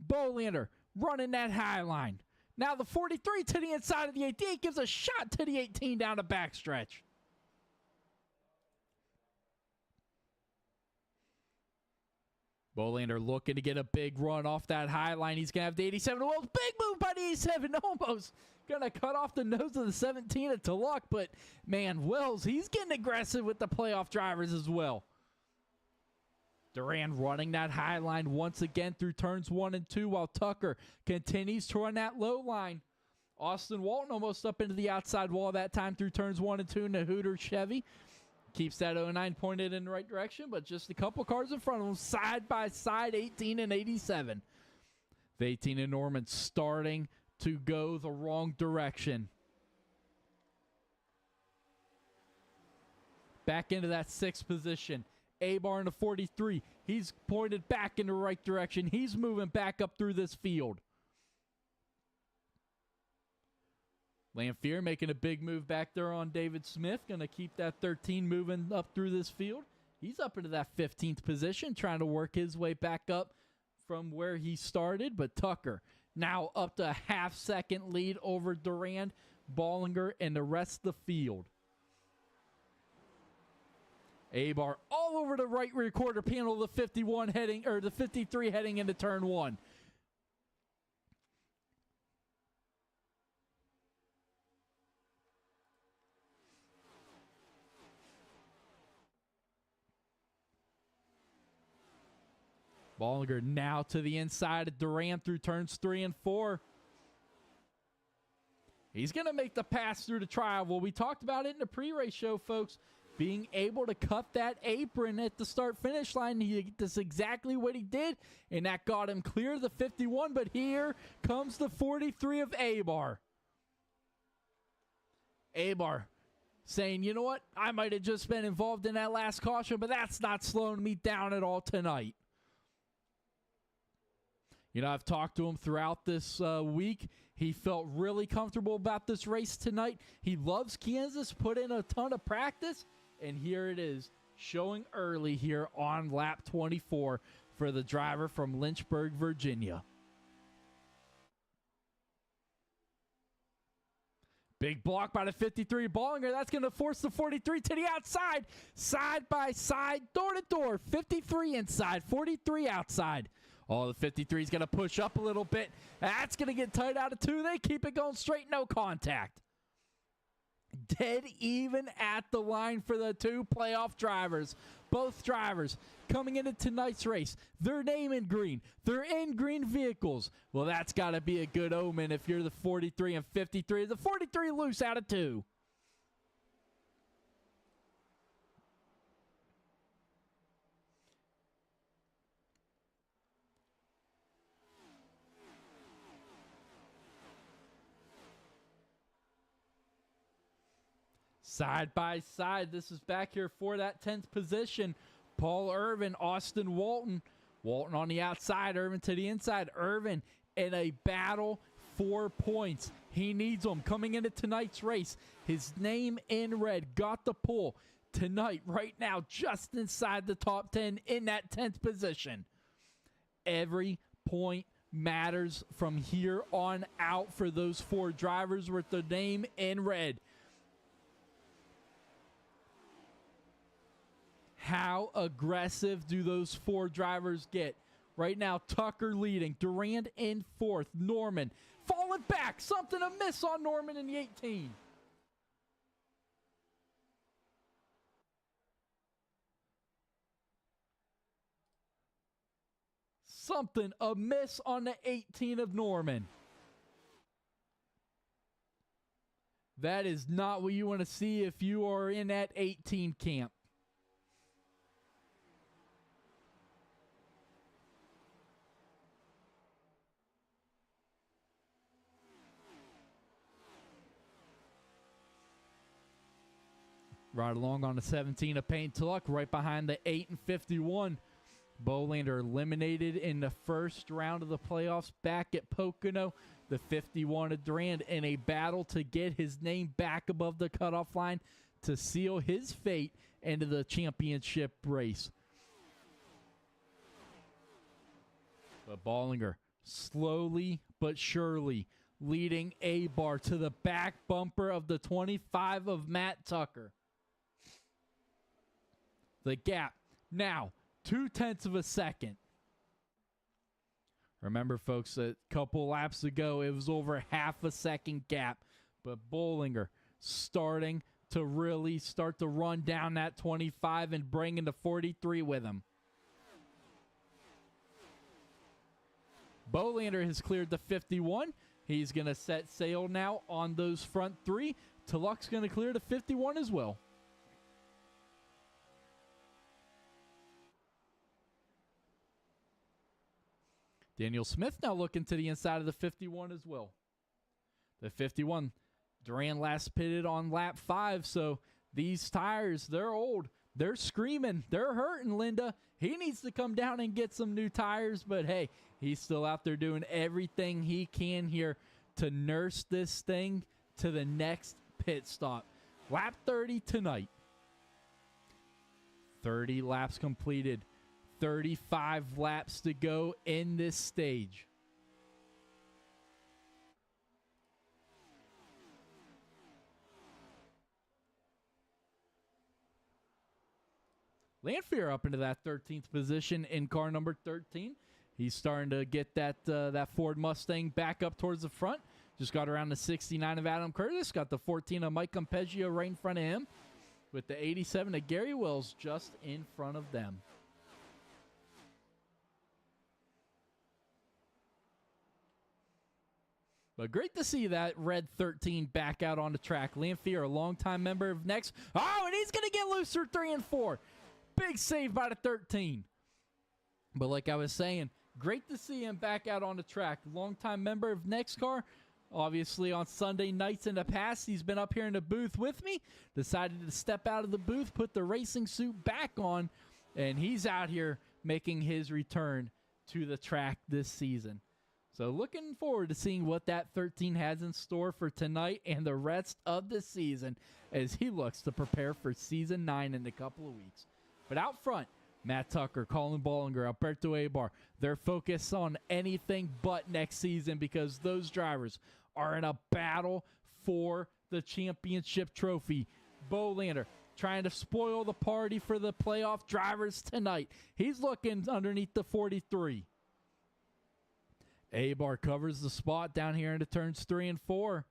Bolander running that high line. Now the 43 to the inside of the 88 gives a shot to the 18 down the backstretch. Bolander looking to get a big run off that high line. He's going to have the 87. Well, big move by the 87. Almost going to cut off the nose of the 17 at Tulloch. But, man, Wells, he's getting aggressive with the playoff drivers as well. Duran running that high line once again through turns 1 and 2 while Tucker continues to run that low line. Austin Walton almost up into the outside wall that time through turns 1 and 2 in the Hooter Chevy. Keeps that 09 pointed in the right direction, but just a couple cars in front of him, side by side, 18 and 87. The 18 and Norman starting to go the wrong direction. Back into that 6th position. A-bar in the 43. He's pointed back in the right direction. He's moving back up through this field. Lanphier making a big move back there on David Smith. Going to keep that 13 moving up through this field. He's up into that 15th position, trying to work his way back up from where he started. But Tucker now up to a half-second lead over Durand, Bollinger, and the rest of the field. Abar all over the right rear quarter panel of the 51 heading, or the 53 heading into turn 1. Bollinger now to the inside of Duran through turns 3 and 4. He's going to make the pass through the tri-oval. We talked about it in the pre-race show, folks. Being able to cut that apron at the start-finish line. That's exactly what he did, and that got him clear of the 51. But here comes the 43 of Abar. Abar saying, you know what? I might have just been involved in that last caution, but that's not slowing me down at all tonight. You know, I've talked to him throughout this week. He felt really comfortable about this race tonight. He loves Kansas, put in a ton of practice, and here it is, showing early here on lap 24 for the driver from Lynchburg, Virginia. Big block by the 53 Bollinger. That's going to force the 43 to the outside. Side by side, door to door. 53 inside, 43 outside. Oh, the 53 is going to push up a little bit. That's going to get tight out of 2. They keep it going straight, no contact. Dead even at the line for the 2 playoff drivers. Both drivers coming into tonight's race. Their name in green. They're in green vehicles. Well, that's got to be a good omen if you're the 43 and 53. The 43 loose out of 2. Side by side, this is back here for that 10th position. Paul Irvin, Austin Walton. Walton on the outside, Irvin to the inside. Irvin in a battle for points. He needs them coming into tonight's race. His name in red, got the pull tonight, right now, just inside the top 10 in that 10th position. Every point matters from here on out for those 4 drivers with the name in red. How aggressive do those 4 drivers get? Right now, Tucker leading. Durand in 4th. Norman falling back. Something amiss on Norman in the 18. Something amiss on the 18 of Norman. That is not what you want to see if you are in that 18 camp. Right along on the 17 of Payne Tulloch, right behind the 8 and 51. Bolander eliminated in the first round of the playoffs back at Pocono. The 51 of Durand in a battle to get his name back above the cutoff line to seal his fate into the championship race. But Bollinger slowly but surely leading Abar to the back bumper of the 25 of Matt Tucker. The gap now 0.2 of a second. Remember, folks, a couple laps ago, it was over half a second gap. But Bollinger starting to really start to run down that 25 and bringing the 43 with him. Bolander has cleared the 51. He's going to set sail now on those front 3. Tulloch's going to clear the 51 as well. Daniel Smith now looking to the inside of the 51 as well. The 51, Durand last pitted on lap 5, so these tires, they're old. They're screaming. They're hurting, Linda. He needs to come down and get some new tires, but hey, he's still out there doing everything he can here to nurse this thing to the next pit stop. Lap 30 tonight. 30 laps completed. 35 laps to go in this stage. Lanfear up into that 13th position in car number 13. He's starting to get that Ford Mustang back up towards the front. Just got around the 69 of Adam Curtis. Got the 14 of Mike Campeggio right in front of him. With the 87 of Gary Wills just in front of them. But great to see that red 13 back out on the track. Lanfear, a longtime member of NEXT. Oh, and he's going to get loose through 3 and 4. Big save by the 13. But like I was saying, great to see him back out on the track. Longtime member of NEXXTCAR. Obviously, on Sunday nights in the past, he's been up here in the booth with me. Decided to step out of the booth, put the racing suit back on, and he's out here making his return to the track this season. So looking forward to seeing what that 13 has in store for tonight and the rest of the season as he looks to prepare for Season 9 in a couple of weeks. But out front, Matt Tucker, Colin Bollinger, Alberto Abar, they're focused on anything but next season because those drivers are in a battle for the championship trophy. Bolander trying to spoil the party for the playoff drivers tonight. He's looking underneath the 43. Abar covers the spot down here into turns 3 and 4.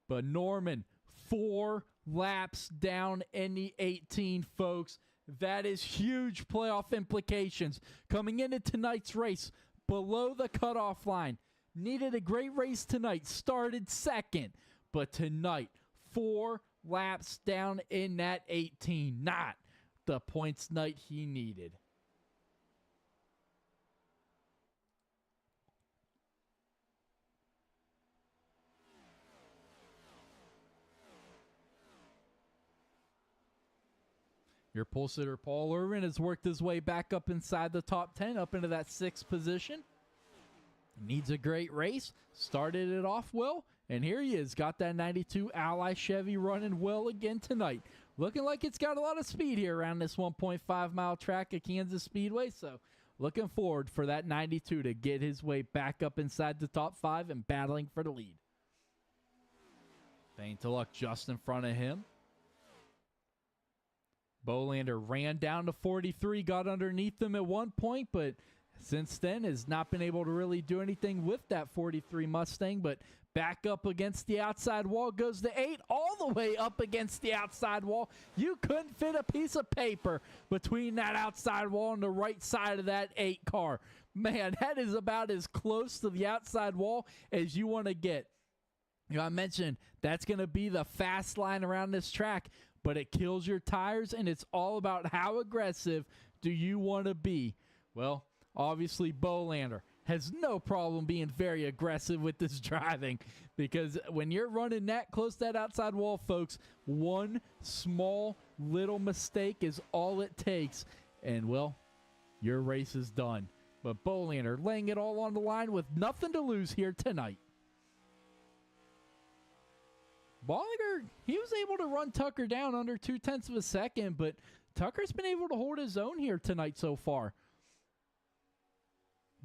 But Norman, 4 laps down in the 18, folks. That is huge playoff implications. Coming into tonight's race, below the cutoff line. Needed a great race tonight. Started second. But tonight, 4 laps down in that 18. Not the points night he needed. Your pole sitter, Paul Irvin, has worked his way back up inside the top 10, up into that 6th position. Needs a great race. Started it off well, and here he is. Got that 92 Ally Chevy running well again tonight. Looking like it's got a lot of speed here around this 1.5-mile track at Kansas Speedway, so looking forward for that 92 to get his way back up inside the top 5 and battling for the lead. Bang to luck just in front of him. Bolander ran down to 43, got underneath them at one point, but since then has not been able to really do anything with that 43 Mustang, but back up against the outside wall goes the 8, all the way up against the outside wall. You couldn't fit a piece of paper between that outside wall and the right side of that 8 car. Man, that is about as close to the outside wall as you want to get. You know, I mentioned that's going to be the fast line around this track, but it kills your tires, and it's all about how aggressive do you want to be. Well, obviously, Bolander has no problem being very aggressive with this driving because when you're running that close to that outside wall, folks, one small little mistake is all it takes, and, well, your race is done. But Bolander laying it all on the line with nothing to lose here tonight. Bollinger, he was able to run Tucker down under 0.2 of a second, but Tucker's been able to hold his own here tonight so far.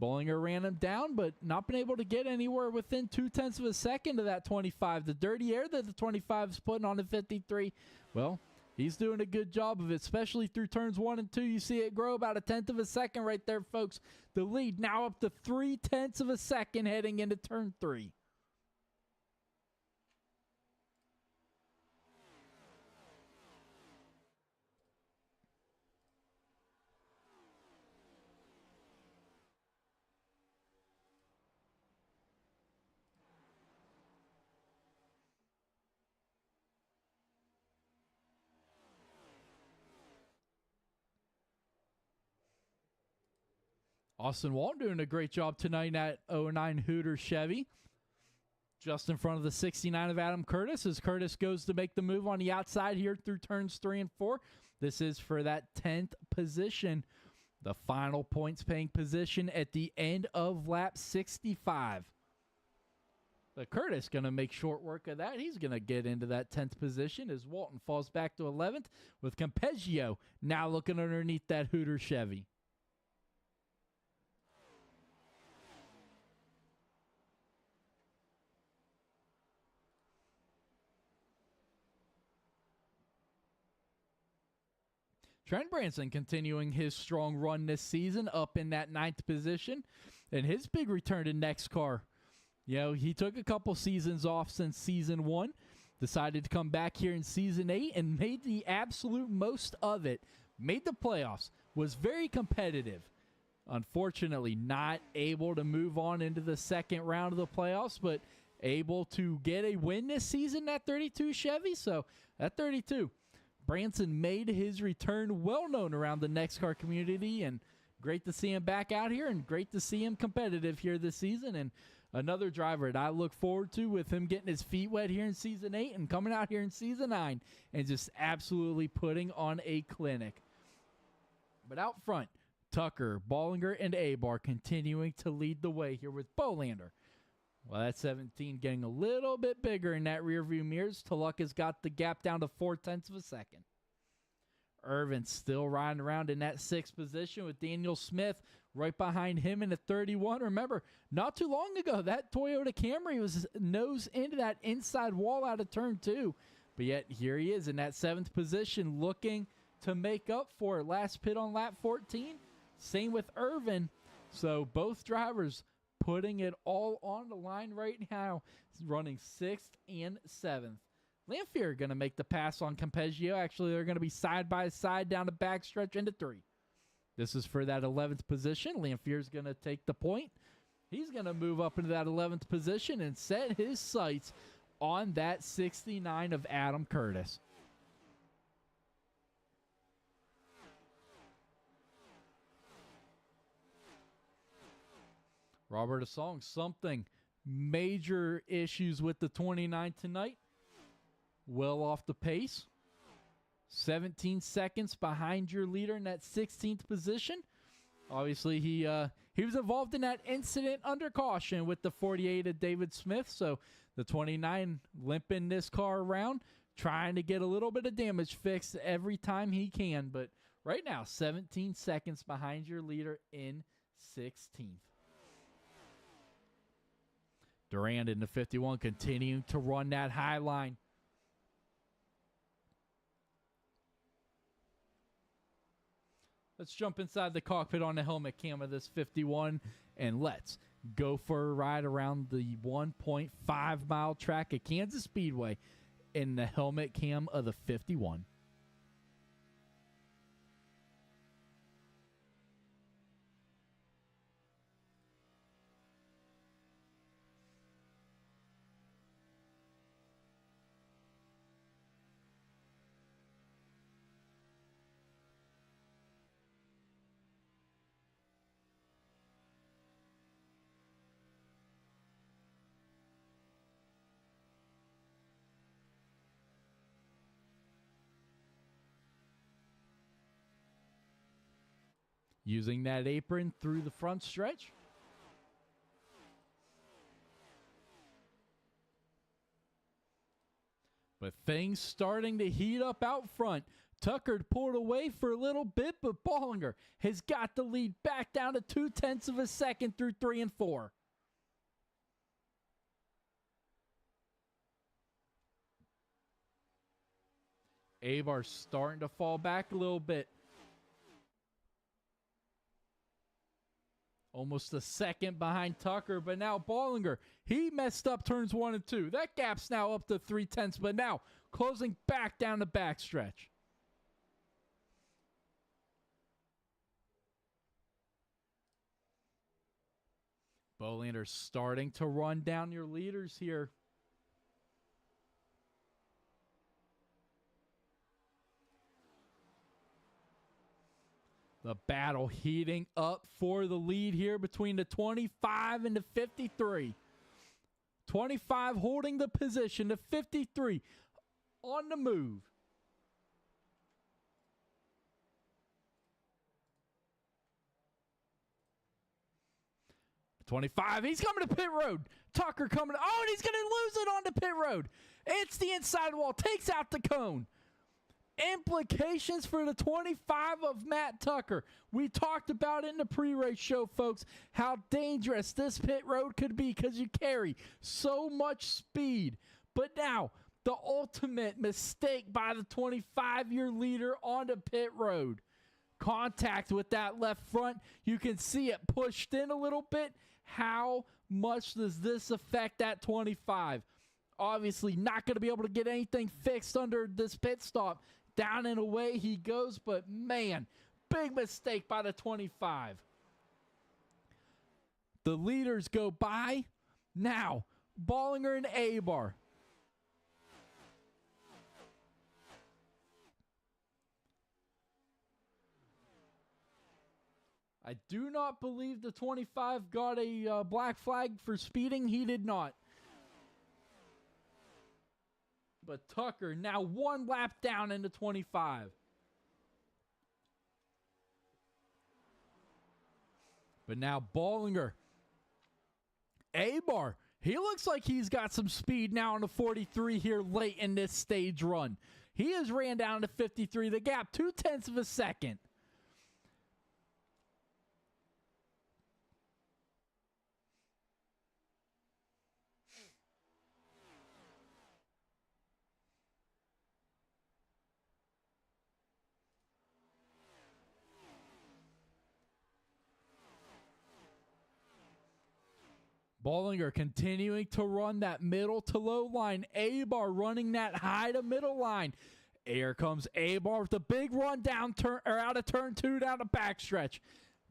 Bollinger ran him down, but not been able to get anywhere within 0.2 of a second of that 25. The dirty air that the 25 is putting on the 53, well, he's doing a good job of it, especially through turns 1 and 2. You see it grow about 1/10 of a second right there, folks. The lead now up to 0.3 of a second heading into turn 3. Austin Wall doing a great job tonight at 09 Hooter Chevy. Just in front of the 69 of Adam Curtis as Curtis goes to make the move on the outside here through turns 3 and 4. This is for that 10th position, the final points paying position at the end of lap 65. But Curtis going to make short work of that. He's going to get into that 10th position as Walton falls back to 11th with Campeggio now looking underneath that Hooter Chevy. Trent Branson continuing his strong run this season, up in that 9th position. And his big return to NEXXTCAR. You know, he took a couple seasons off since season 1, decided to come back here in season 8, and made the absolute most of it. Made the playoffs, was very competitive. Unfortunately, not able to move on into the second round of the playoffs, but able to get a win this season at 32 Chevy. So at 32, Branson made his return, well known around the NEXXTCAR community, and great to see him back out here, and great to see him competitive here this season. And another driver that I look forward to, with him getting his feet wet here in season 8 and coming out here in season 9 and just absolutely putting on a clinic. But out front, Tucker, Bollinger, and Abar continuing to lead the way here with Bolander. Well, that 17 getting a little bit bigger in that rearview mirrors. Tuluk has got the gap down to 0.4 of a second. Irvin still riding around in that 6th position with Daniel Smith right behind him in the 31. Remember, not too long ago, that Toyota Camry was nose into that inside wall out of turn 2. But yet, here he is in that 7th position, looking to make up for it. Last pit on lap 14. Same with Irvin. So both drivers putting it all on the line right now, running 6th and 7th. Lanphier going to make the pass on Campeggio. Actually, they're going to be side by side down the backstretch into 3. This is for that 11th position. Lanphier's going to take the point. He's going to move up into that 11th position and set his sights on that 69 of Adam Curtis. Robert Asong, something major issues with the 29 tonight. Well off the pace. 17 seconds behind your leader in that 16th position. Obviously, he was involved in that incident under caution with the 48 of David Smith. So the 29 limping this car around, trying to get a little bit of damage fixed every time he can. But right now, 17 seconds behind your leader in 16th. Durand in the 51 continuing to run that high line. Let's jump inside the cockpit on the helmet cam of this 51, and let's go for a ride around the 1.5-mile track at Kansas Speedway in the helmet cam of the 51. Using that apron through the front stretch. But things starting to heat up out front. Tucker pulled away for a little bit, but Bollinger has got the lead back down to 0.2 of a second through 3 and 4. Abar starting to fall back a little bit. Almost a second behind Tucker, but now Bollinger, he messed up turns 1 and 2. That gap's now up to 0.3, but now closing back down the backstretch. Bolander starting to run down your leaders here. The battle heating up for the lead here between the 25 and the 53. 25 holding the position, the 53 on the move. The 25, he's coming to pit road. Tucker coming, oh, and he's going to lose it on the pit road. It's the inside wall, takes out the cone. Implications for the 25 of Matt Tucker. We talked about in the pre-race show, folks, how dangerous this pit road could be because you carry so much speed. But now, The ultimate mistake by the 25-year leader onto pit road. Contact with that left front. You can see it pushed in a little bit. How much does this affect that 25? Obviously not going to be able to get anything fixed under this pit stop. Down and away he goes, but man, big mistake by the 25. The leaders go by. Now, Bollinger and Abar. I do not believe the 25 got a black flag for speeding. He did not. But Tucker now one lap down into 25. But now Bollinger. Abar. He looks like he's got some speed now on the 43 here late in this stage run. He has ran down to 53. The gap 0.2 of a second. Bollinger continuing to run that middle to low line. Abar running that high to middle line. Here comes Abar with a big run down turn or out of turn 2 down the backstretch.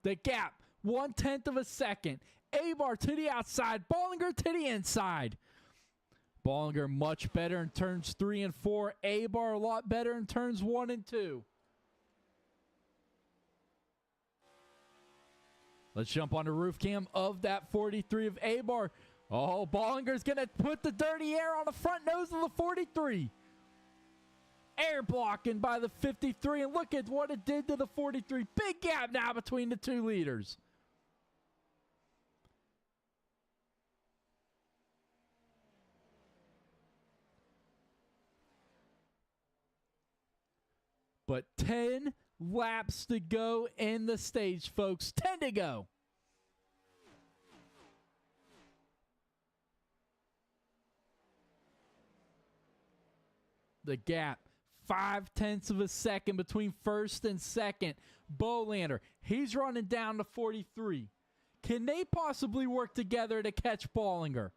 The gap 0.1 of a second. Abar to the outside. Bollinger to the inside. Bollinger much better in turns 3 and 4. Abar a lot better in turns 1 and 2. Let's jump on the roof cam of that 43 of Abar. Oh, Bollinger's going to put the dirty air on the front nose of the 43. Air blocking by the 53, and look at what it did to the 43. Big gap now between the two leaders. But 10 laps to go in the stage, folks. 10 to go. The gap, 0.5 of a second between first and second. Bolander, he's running down to 43. Can they possibly work together to catch Bollinger?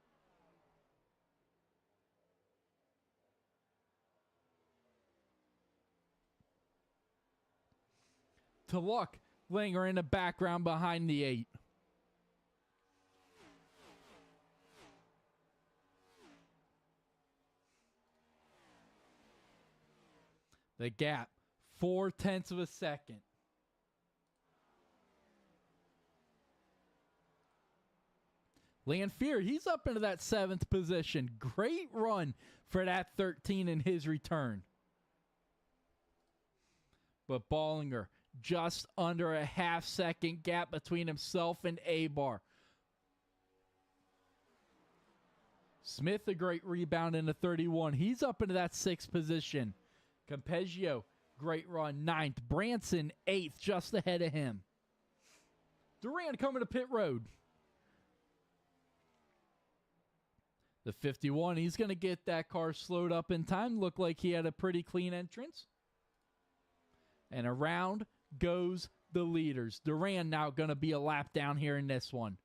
To Luck, Langer in the background behind the 8. The gap, 0.4 of a second. Lanfear, he's up into that 7th position. Great run for that 13 in his return. But Bollinger, just under a 0.5 second gap between himself and Abar. Smith, a great rebound in the 31. He's up into that 6th position. Campeggio, great run, 9th. Branson, 8th, just ahead of him. Duran coming to pit road. The 51, he's going to get that car slowed up in time. Looked like he had a pretty clean entrance. And around goes the leaders. Duran now going to be a lap down here in this one.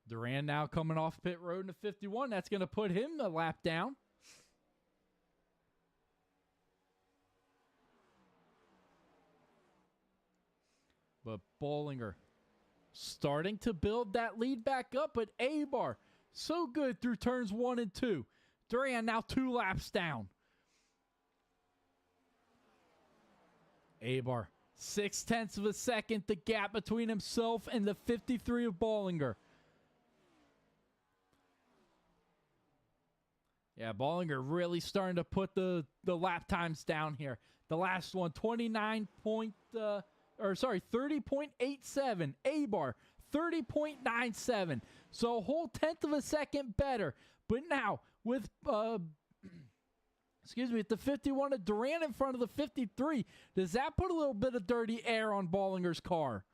Duran now coming off pit road in the 51. That's going to put him a lap down. But Bollinger starting to build that lead back up. But Abar, so good through turns 1 and 2. Duran now 2 laps down. Abar, 0.6 of a second, the gap between himself and the 53 of Bollinger. Yeah, Bollinger really starting to put the lap times down here. The last one, 30.87. A-Bar, 30.97. So a whole tenth of a second better. But now with with the 51 of Durant in front of the 53, does that put a little bit of dirty air on Bollinger's car?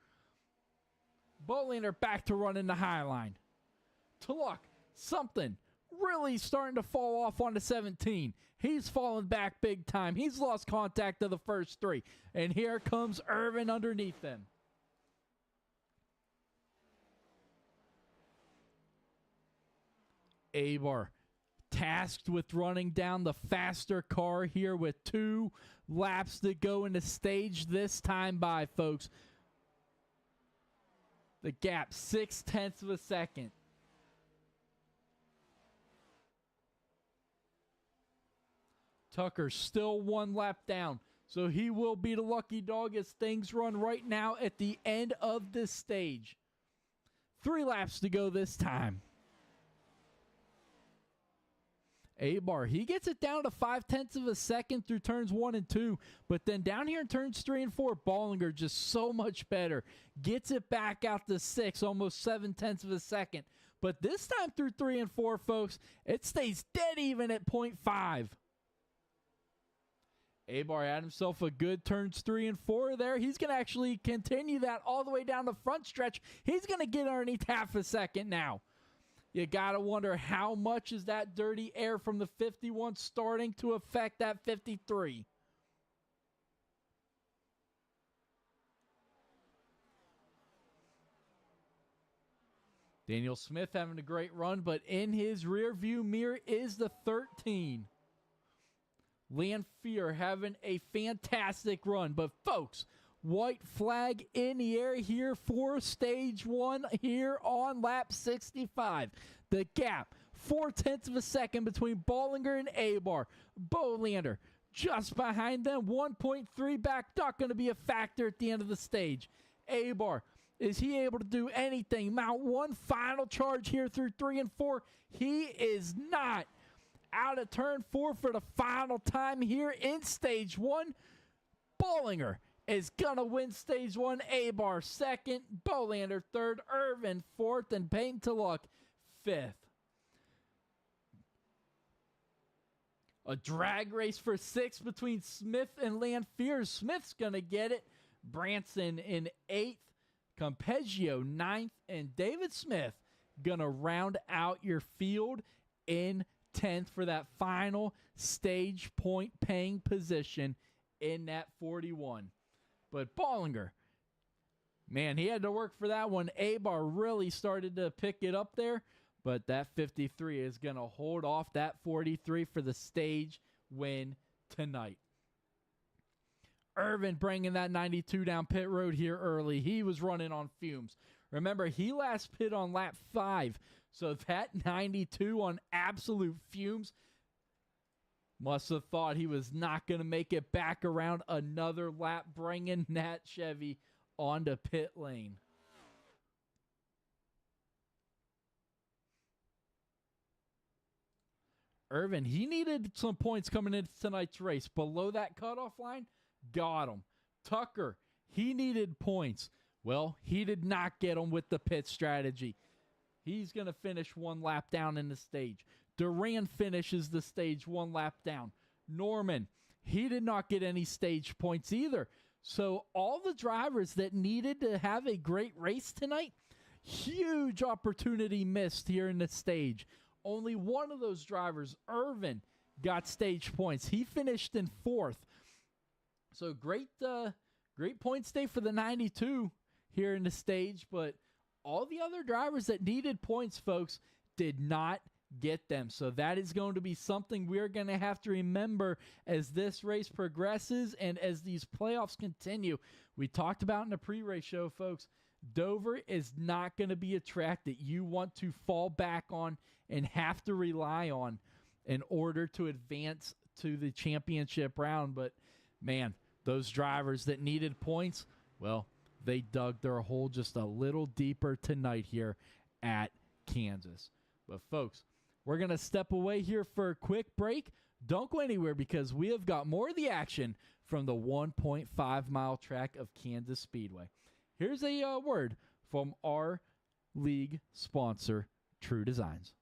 Bolander back to running the high line. To luck, something really starting to fall off on the 17. He's fallen back big time. He's lost contact of the first three. And here comes Irvin underneath them. A-Bar tasked with running down the faster car here with 2 laps to go in the stage this time by, folks. The gap, 0.6 of a second. Tucker still 1 lap down, so he will be the lucky dog as things run right now at the end of this stage. 3 laps to go this time. A-Bar, he gets it down to 0.5 of a second through turns 1 and 2, but then down here in turns 3 and 4, Bollinger just so much better. Gets it back out to 6, almost 0.7 of a second. But this time through 3 and 4, folks, it stays dead even at 0.5. A-Bar had himself a good turns 3 and 4 there. He's going to actually continue that all the way down the front stretch. He's going to get underneath 0.5 a second now. You got to wonder how much is that dirty air from the 51 starting to affect that 53. Daniel Smith having a great run, but in his rear view mirror is the 13. Lanphier having a fantastic run, but folks, white flag in the air here for stage 1 here on lap 65. The gap, 0.4 of a second between Bollinger and A-Bar. Bolander just behind them, 1.3 back, not going to be a factor at the end of the stage. A-Bar, is he able to do anything? Mount one final charge here through 3 and 4. He is not. Out of turn 4 for the final time here in stage 1. Bollinger is going to win stage 1. A-Bar second, Bolander third, Irvin fourth, and Payton to Luck fifth. A drag race for 6 between Smith and Lanphier. Smith's going to get it. Branson in 8th, Campeggio 9th, and David Smith going to round out your field in 10th for that final stage point paying position in that 41. But Bollinger, man, he had to work for that one. A-Bar really started to pick it up there, but that 53 is going to hold off that 43 for the stage win tonight. Irvin bringing that 92 down pit road here early. He was running on fumes. Remember, he last pit on lap 5, so that 92 on absolute fumes. Must have thought he was not going to make it back around another lap, bringing that Chevy onto pit lane. Irvin, he needed some points coming into tonight's race. Below that cutoff line, got him. Tucker, he needed points. Well, he did not get them with the pit strategy. He's going to finish 1 lap down in the stage. Duran finishes the stage 1 lap down. Norman, he did not get any stage points either. So all the drivers that needed to have a great race tonight, huge opportunity missed here in the stage. Only one of those drivers, Irvin, got stage points. He finished in 4th. So great points day for the 92 here in the stage, but all the other drivers that needed points, folks, did not get them. So that is going to be something we're going to have to remember as this race progresses and as these playoffs continue. We talked about in the pre-race show, folks, Dover is not going to be a track that you want to fall back on and have to rely on in order to advance to the championship round. But, man, those drivers that needed points, well, they dug their hole just a little deeper tonight here at Kansas. But, folks, we're going to step away here for a quick break. don't go anywhere because we have got more of the action from the 1.5-mile track of Kansas Speedway. Here's a word from our league sponsor, True Designs.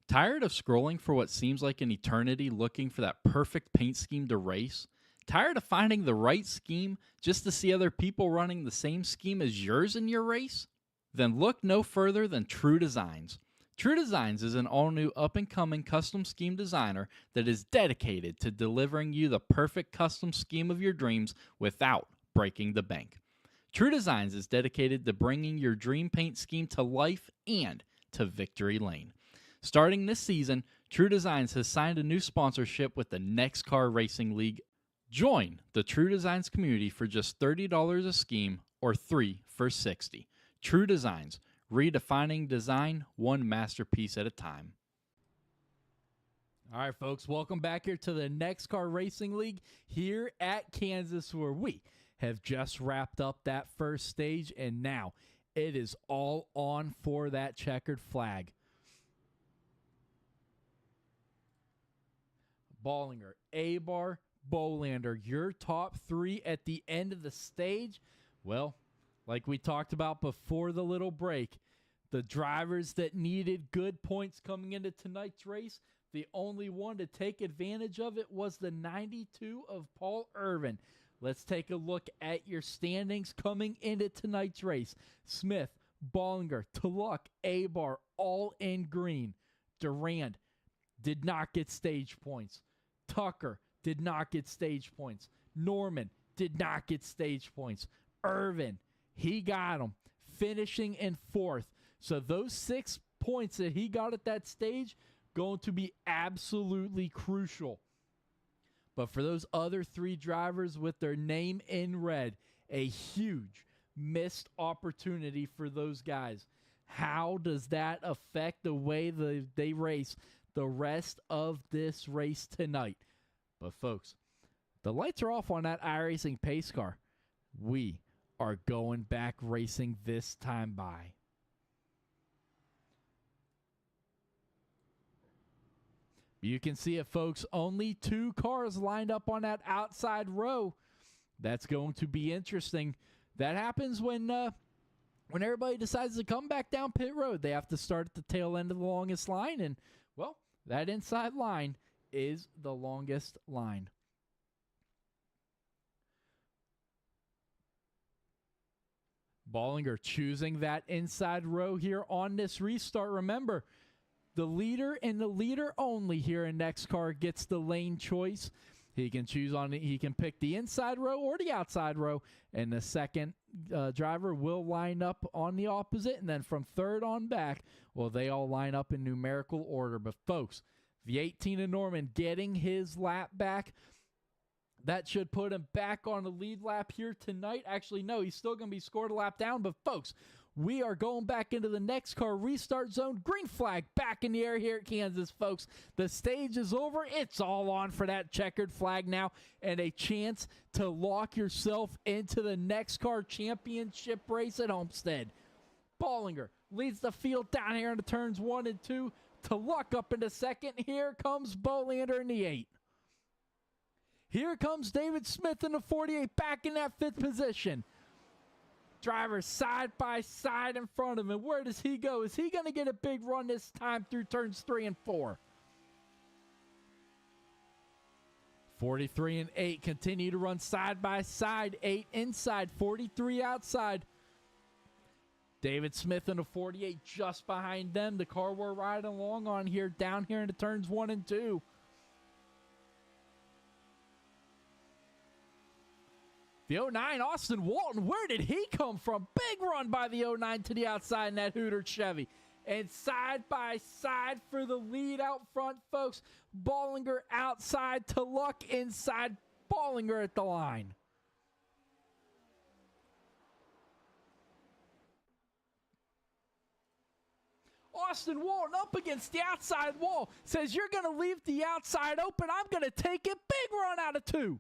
Tired of scrolling for what seems like an eternity looking for that perfect paint scheme to race? Tired of finding the right scheme just to see other people running the same scheme as yours in your race? Then look no further than True Designs. True Designs is an all-new up-and-coming custom scheme designer that is dedicated to delivering you the perfect custom scheme of your dreams without breaking the bank. True Designs is dedicated to bringing your dream paint scheme to life and to victory lane. Starting this season, True Designs has signed a new sponsorship with the NEXXTCAR Racing League. Join the True Designs community for just $30 a scheme or 3 for $60. True Designs, redefining design one masterpiece at a time. All right, folks, welcome back here to the NEXXTCAR Racing League here at Kansas, where we have just wrapped up that first stage, and now it is all on for that checkered flag. Ballinger, Abar, Bolander, your top 3 at the end of the stage. Well, like we talked about before the little break, the drivers that needed good points coming into tonight's race, the only one to take advantage of it was the 92 of Paul Irvin. Let's take a look at your standings coming into tonight's race. Smith, Ballinger, Tulloch, Abar, all in green. Durand did not get stage points. Tucker did not get stage points. Norman did not get stage points. Irvin, he got them, finishing in 4th. So those 6 points that he got at that stage going to be absolutely crucial. But for those other 3 drivers with their name in red, a huge missed opportunity for those guys. How does that affect the way they race the rest of this race tonight? But folks, the lights are off on that iRacing pace car. We are going back racing this time by. You can see it, folks. Only 2 cars lined up on that outside row. That's going to be interesting. That happens when everybody decides to come back down pit road. They have to start at the tail end of the longest line, and, well, that inside line is the longest line. Ballinger choosing that inside row here on this restart. Remember, the leader and the leader only here in NEXXTCAR gets the lane choice. He can choose on it. He can pick the inside row or the outside row, and the second driver will line up on the opposite, and then from 3rd on back, well, they all line up in numerical order. But folks, the 18 of Norman getting his lap back. That should put him back on the lead lap here tonight. Actually, no, he's still going to be scored a lap down. But, folks, we are going back into the NEXXTCAR restart zone. Green flag back in the air here at Kansas, folks. The stage is over. It's all on for that checkered flag now, and a chance to lock yourself into the NEXXTCAR championship race at Homestead. Ballinger leads the field down here into turns 1 and 2. To luck up into 2nd. Here comes Bolander in the 8. Here comes David Smith in the 48 back in that 5th position. Drivers side by side in front of him. Where does he go? Is he going to get a big run this time through turns 3 and 4? 43 and 8 continue to run side by side. 8 inside, 43 outside. David Smith in the 48 just behind them. The car we're riding along on here, down here into turns 1 and 2. The 09, Austin Walton, where did he come from? Big run by the 09 to the outside in that Hooter Chevy. And side by side for the lead out front, folks. Ballinger outside to Luck inside. Ballinger at the line. Austin Walton up against the outside wall. Says, you're going to leave the outside open. I'm going to take it. Big run out of 2.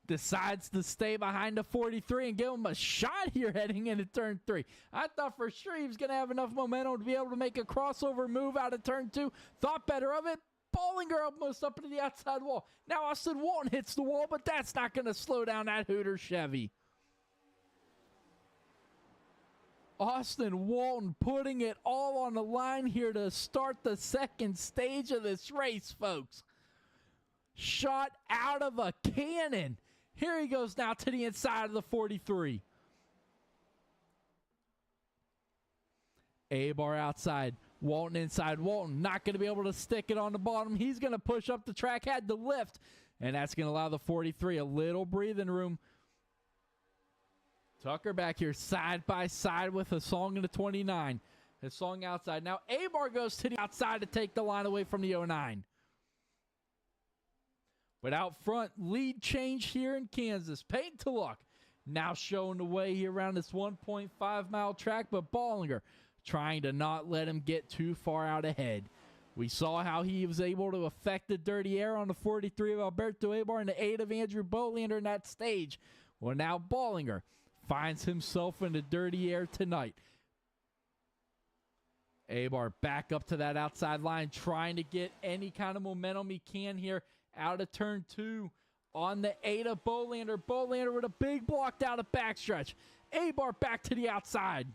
Decides to stay behind the 43 and give him a shot here heading into turn 3. I thought for sure he was going to have enough momentum to be able to make a crossover move out of turn 2. Thought better of it. Bollinger almost up into the outside wall. Now Austin Walton hits the wall, but that's not going to slow down that Hooter Chevy. Austin Walton putting it all on the line here to start the second stage of this race, folks. Shot out of a cannon. Here he goes now to the inside of the 43. Abar outside. Walton inside. Walton not going to be able to stick it on the bottom. He's going to push up the track, had to lift, and that's going to allow the 43 a little breathing room. Tucker back here side by side with Hasong in the 29. Hasong outside. Now Abar goes to the outside to take the line away from the 09. But out front, lead change here in Kansas. Peyton Tulloch now showing the way here around this 1.5-mile track, but Bollinger trying to not let him get too far out ahead. We saw how he was able to affect the dirty air on the 43 of Alberto Abar and the 8 of Andrew Bolander in that stage. Well, now Bollinger finds himself in the dirty air tonight. Abar back up to that outside line, trying to get any kind of momentum he can here out of turn 2 on the 8 of Bolander. Bolander with a big block down the backstretch. Abar back to the outside.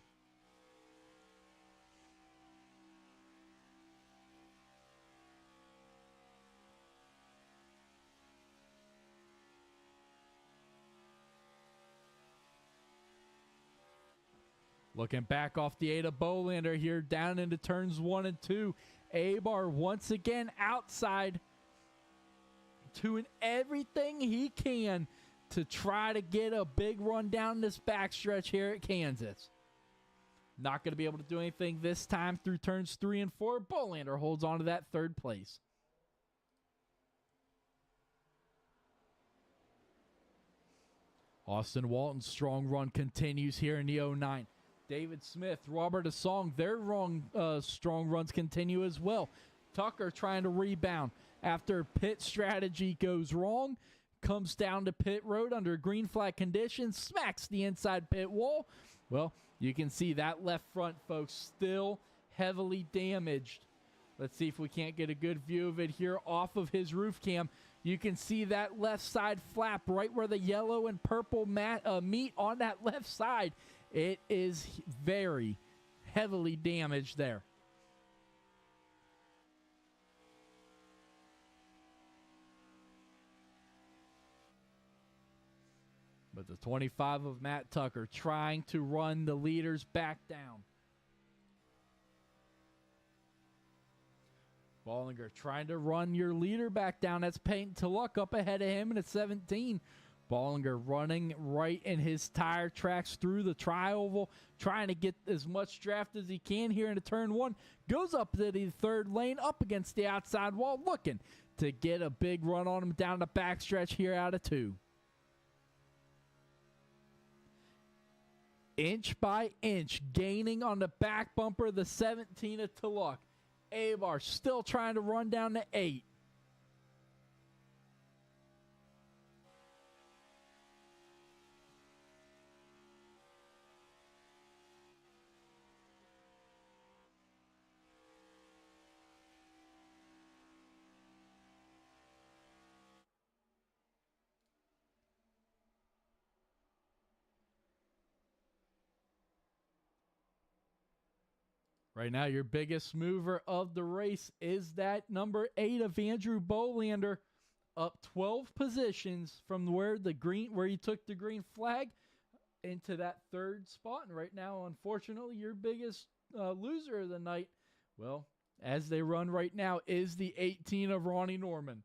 Looking back off the 8 of Bolander here down into turns 1 and 2. Abar once again outside, doing everything he can to try to get a big run down this backstretch here at Kansas. Not going to be able to do anything this time through turns 3 and 4. Bolander holds on to that third place. Austin Walton's strong run continues here in the 09. David Smith, Robert Hasong, their strong runs continue as well. Tucker trying to rebound after pit strategy goes wrong, comes down to pit road under green flag conditions, smacks the inside pit wall. Well, you can see that left front, folks, still heavily damaged. Let's see if we can't get a good view of it here off of his roof cam. You can see that left side flap right where the yellow and purple meet on that left side. It is very heavily damaged there. But the 25 of Matt Tucker trying to run the leaders back down. Bollinger trying to run your leader back down. That's Peyton Tulloch up ahead of him in at 17. Bollinger running right in his tire tracks through the tri-oval, trying to get as much draft as he can here into turn 1. Goes up to the third lane, up against the outside wall, looking to get a big run on him down the backstretch here out of 2. Inch by inch, gaining on the back bumper of the 17 of Tulloch. Abar still trying to run down the 8. Right now, your biggest mover of the race is that number 8 of Andrew Bolander, up 12 positions from where he took the green flag into that third spot. And right now, unfortunately, your biggest loser of the night, well, as they run right now, is the 18 of Ronnie Norman.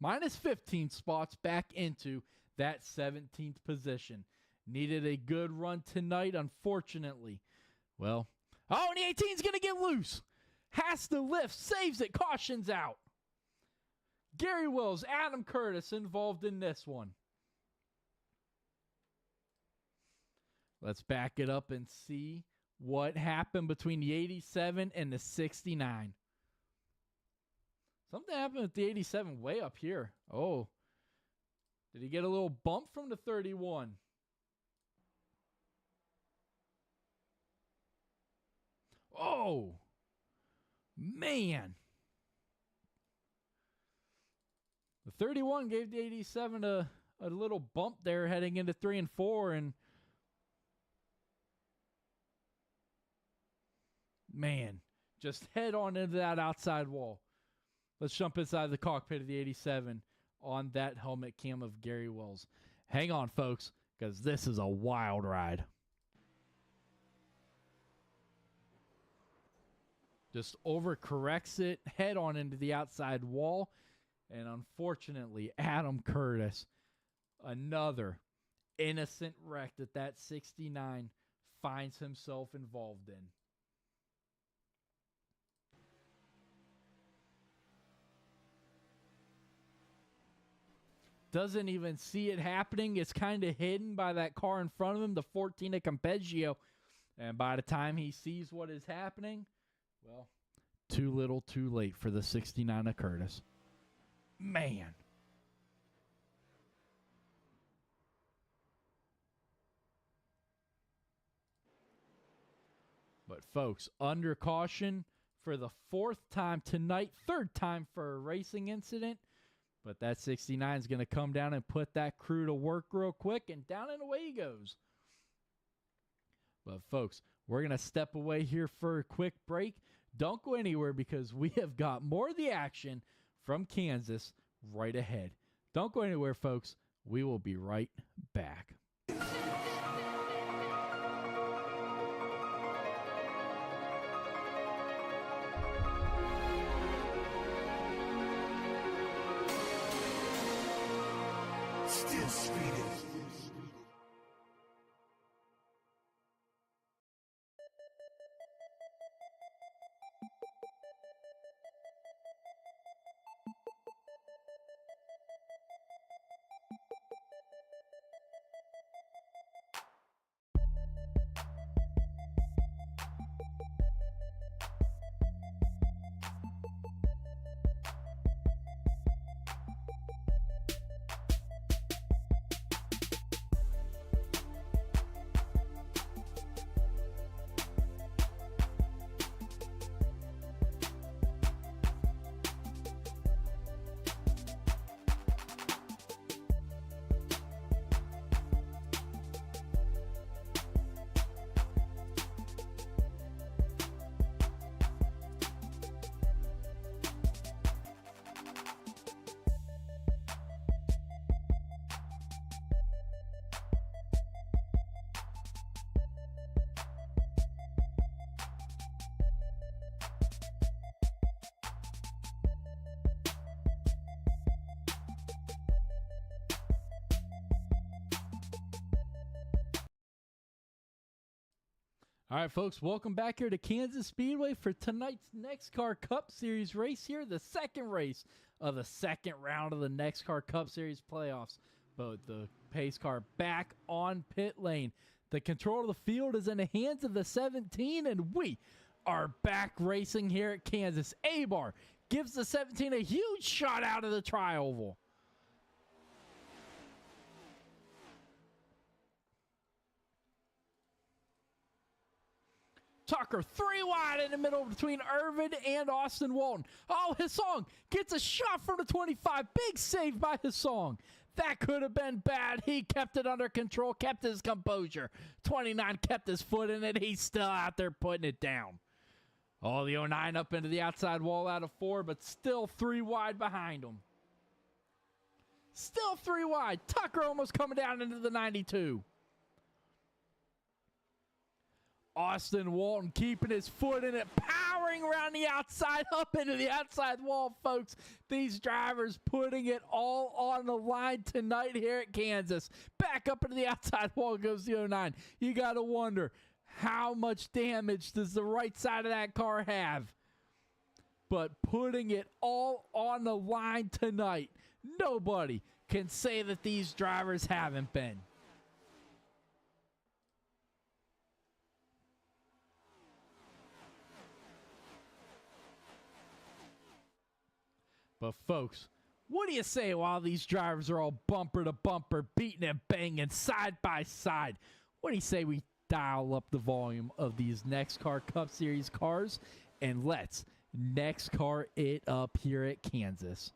Minus 15 spots back into that 17th position. Needed a good run tonight, unfortunately. Well, oh, and the 18's going to get loose. Has to lift, saves it, cautions out. Gary Wills, Adam Curtis involved in this one. Let's back it up and see what happened between the 87 and the 69. Something happened with the 87 way up here. Oh, did he get a little bump from the 31? Oh, man. 31 gave the 87 a little bump there heading into 3 and 4, and man, just head on into that outside wall. Let's jump inside the cockpit of the 87 on that helmet cam of Gary Wells. Hang on, folks, because this is a wild ride. Just overcorrects it, head on into the outside wall, and unfortunately, Adam Curtis, another innocent wreck that 69 finds himself involved in. Doesn't even see it happening. It's kind of hidden by that car in front of him, the 14 at Campeggio. And by the time he sees what is happening, well, too little, too late for the 69 of Curtis. Man. But folks, under caution for the 4th time tonight, 3rd time for a racing incident. But that 69 is going to come down and put that crew to work real quick, and down and away he goes. But folks, we're going to step away here for a quick break. Don't go anywhere because we have got more of the action from Kansas right ahead. Don't go anywhere, folks. We will be right back. Still speeding. All right, folks, welcome back here to Kansas Speedway for tonight's NEXXTCAR Cup Series race here, the second race of the second round of the NEXXTCAR Cup Series playoffs. But the pace car back on pit lane. The control of the field is in the hands of the 17, and we are back racing here at Kansas. A-Bar gives the 17 a huge shot out of the tri-oval. Tucker 3 wide in the middle between Irvin and Austin Walton. Oh, Hassan gets a shot from the 25. Big save by Hassan. That could have been bad. He kept it under control, kept his composure. 29 kept his foot in it. He's still out there putting it down. Oh, the 09 up into the outside wall out of 4, but still 3 wide behind him. Still 3 wide. Tucker almost coming down into the 92. Austin Walton keeping his foot in it, powering around the outside, up into the outside wall, folks. These drivers putting it all on the line tonight here at Kansas. Back up into the outside wall goes the 09. You got to wonder, how much damage does the right side of that car have? But putting it all on the line tonight, nobody can say that these drivers haven't been. But folks, what do you say while these drivers are all bumper to bumper, beating and banging side by side? What do you say we dial up the volume of these NEXXTCAR Cup Series cars and let's NEXXTCAR it up here at Kansas?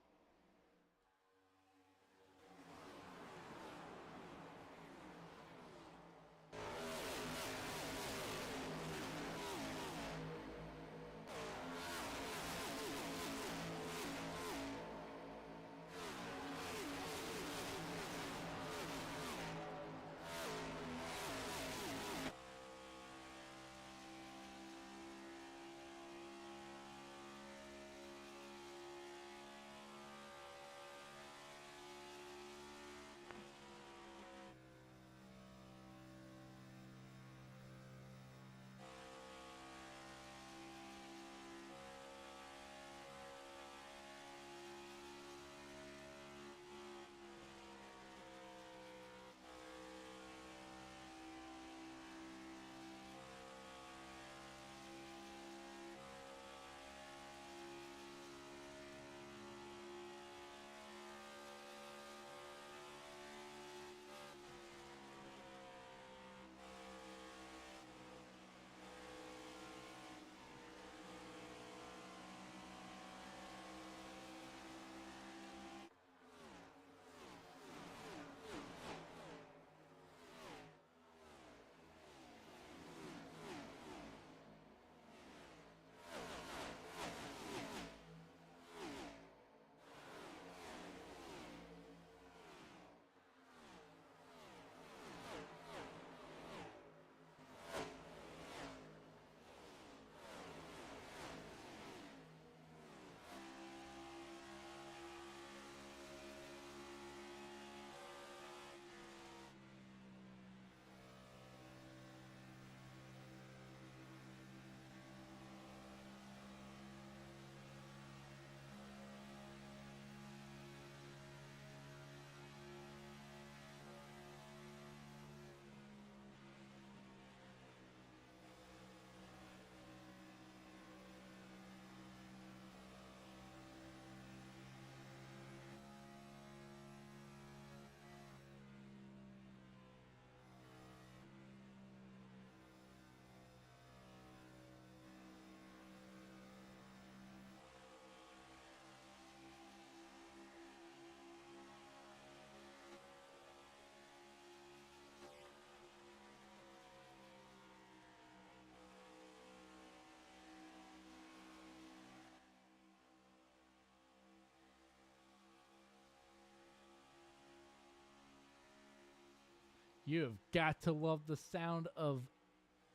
You have got to love the sound of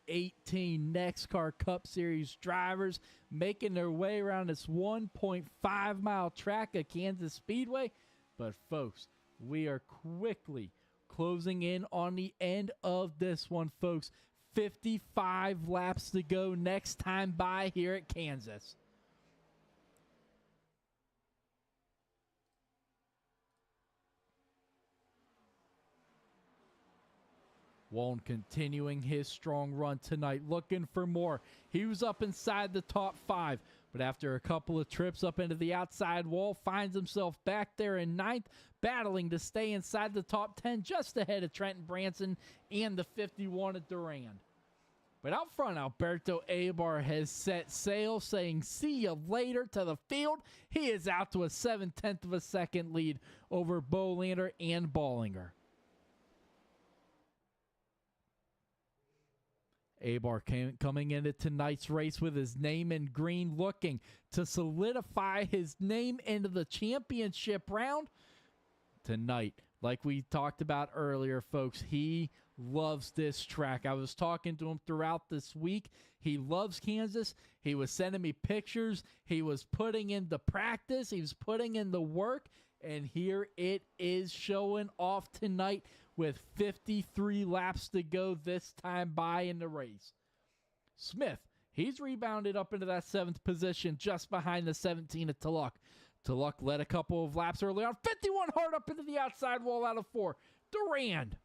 18 NEXXTCAR Cup Series drivers making their way around this 1.5-mile track of Kansas Speedway. But folks, we are quickly closing in on the end of this one, folks. 55 laps to go next time by here at Kansas. Walton continuing his strong run tonight, looking for more. He was up inside the top 5, but after a couple of trips up into the outside wall, finds himself back there in 9th, battling to stay inside the top 10, just ahead of Trenton Branson and the 51 at Durand. But out front, Alberto Abar has set sail, saying see you later to the field. He is out to a 7/10 of a second lead over Bolander and Ballinger. Abar coming into tonight's race with his name in green, looking to solidify his name into the championship round tonight. Like we talked about earlier, folks, he loves this track. I was talking to him throughout this week. He loves Kansas. He was sending me pictures. He was putting in the practice. He was putting in the work. And here it is showing off tonight with 53 laps to go this time by in the race. Smith, he's rebounded up into that 7th position just behind the 17 at Tulloch. Tulloch led a couple of laps early on. 51 hard up into the outside wall out of 4. Durand,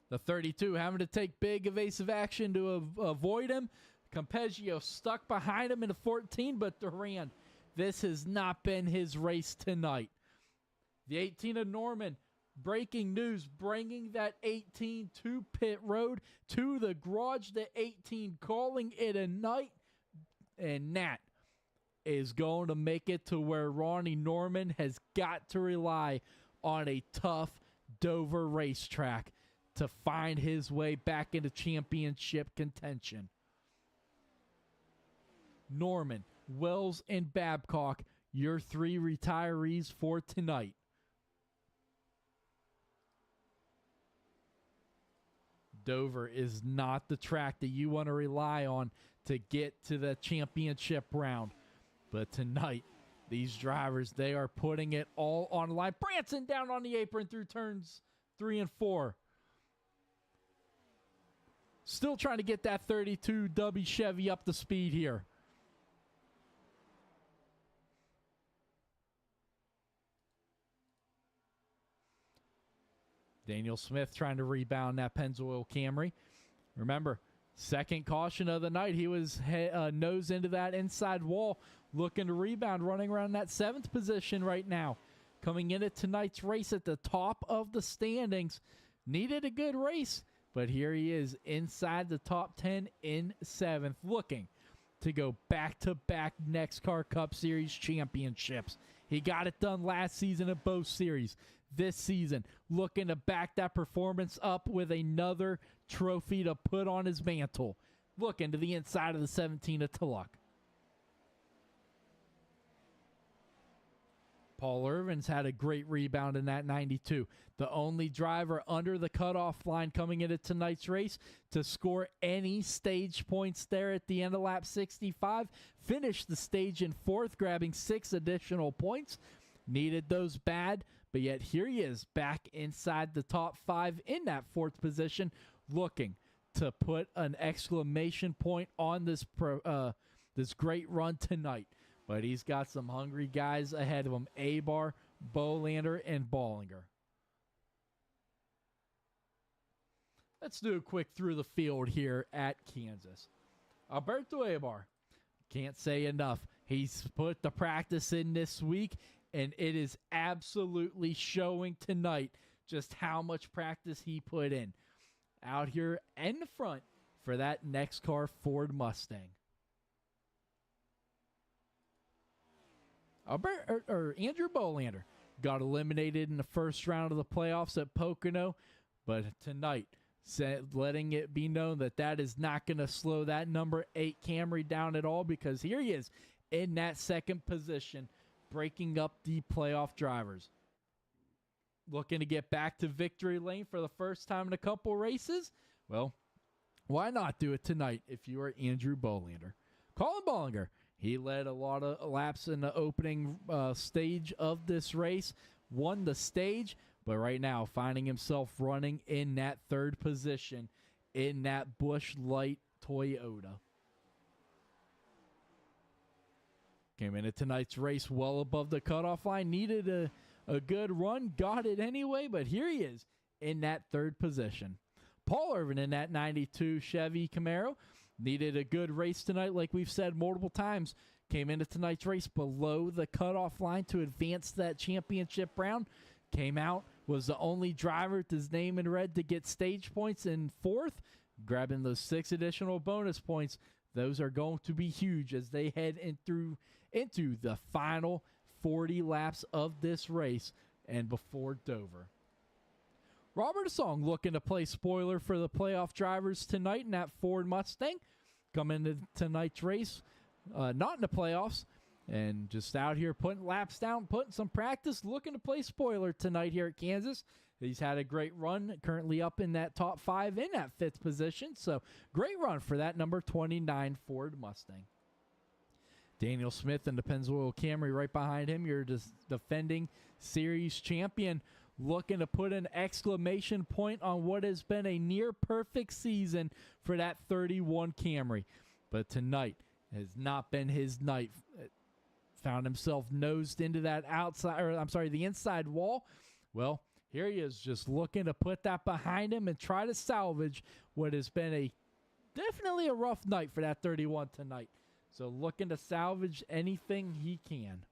the 32, having to take big evasive action to avoid him. Campeggio stuck behind him in the 14, but Durand, this has not been his race tonight. The 18 of Norman, breaking news, bringing that 18 to pit road, to the garage, the 18 calling it a night, and Nat is going to make it to where Ronnie Norman has got to rely on a tough Dover racetrack to find his way back into championship contention. Norman, Wells, and Babcock, your 3 retirees for tonight. Dover is not the track that you want to rely on to get to the championship round. But tonight, these drivers, they are putting it all on the line. Branson down on the apron through turns 3 and 4. Still trying to get that 32 W Chevy up to speed here. Daniel Smith trying to rebound that Pennzoil Camry. Remember, second caution of the night. He was nose into that inside wall, looking to rebound, running around that 7th position right now. Coming into tonight's race at the top of the standings. Needed a good race, but here he is inside the top 10 in 7th, looking to go back-to-back NEXXTCAR Cup Series championships. He got it done last season at both series. This season, looking to back that performance up with another trophy to put on his mantle. Looking to the inside of the 17 at Tulloch. Paul Irvin's had a great rebound in that 92. The only driver under the cutoff line coming into tonight's race to score any stage points there at the end of lap 65. Finished the stage in 4th, grabbing 6 additional points. Needed those bad, but yet here he is back inside the top 5 in that 4th position, looking to put an exclamation point on this great run tonight. But he's got some hungry guys ahead of him. Abar, Bolander, and Ballinger. Let's do a quick through the field here at Kansas. Alberto Abar, can't say enough. He's put the practice in this week, and it is absolutely showing tonight just how much practice he put in. Out here in the front for that NEXXTCAR Ford Mustang. Andrew Bolander got eliminated in the first round of the playoffs at Pocono, but tonight, letting it be known that that is not going to slow that number 8 Camry down at all, because here he is in that 2nd position, breaking up the playoff drivers. looking to get back to victory lane for the first time in a couple races? Well, why not do it tonight if you are Andrew Bolander? Colin Bollinger, he led a lot of laps in the opening stage of this race, won the stage, but right now finding himself running in that third position in that Busch Light Toyota. Came into tonight's race well above the cutoff line, needed a good run, got it anyway, but here he is in that third position. Paul Irvin in that 92 Chevy Camaro needed a good race tonight, like we've said multiple times. Came into tonight's race below the cutoff line to advance that championship round. Came out, was the only driver with his name in red to get stage points in fourth, grabbing those 6 additional bonus points. Those are going to be huge as they head into the final 40 laps of this race and before Dover. Robert Song looking to play spoiler for the playoff drivers tonight in that Ford Mustang. Coming into tonight's race, not in the playoffs, and just out here putting laps down, putting some practice, looking to play spoiler tonight here at Kansas. He's had a great run, currently up in that top 5 in that 5th position. So great run for that number 29 Ford Mustang. Daniel Smith in the Pennzoil Camry right behind him, your defending series champion, looking to put an exclamation point on what has been a near perfect season for that 31 Camry. But tonight has not been his night. Found himself nosed into that the inside wall. Well, here he is just looking to put that behind him and try to salvage what has been definitely a rough night for that 31 tonight. So looking to salvage anything he can.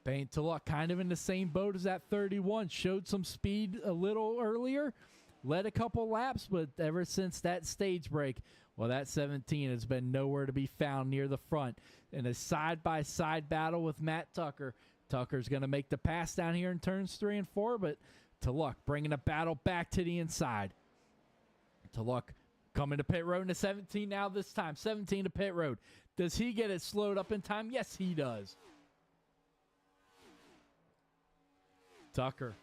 Payne Tulloch kind of in the same boat as that 31. Showed some speed a little earlier. Led a couple laps, but ever since that stage break, well, that 17 has been nowhere to be found near the front. In a side-by-side battle with Matt Tucker. Tucker's going to make the pass down here in turns 3 and 4, but Tulloch bringing the battle back to the inside. Tulloch coming to pit road in the 17 now this time. 17 to pit road. Does he get it slowed up in time? Yes, he does. Tucker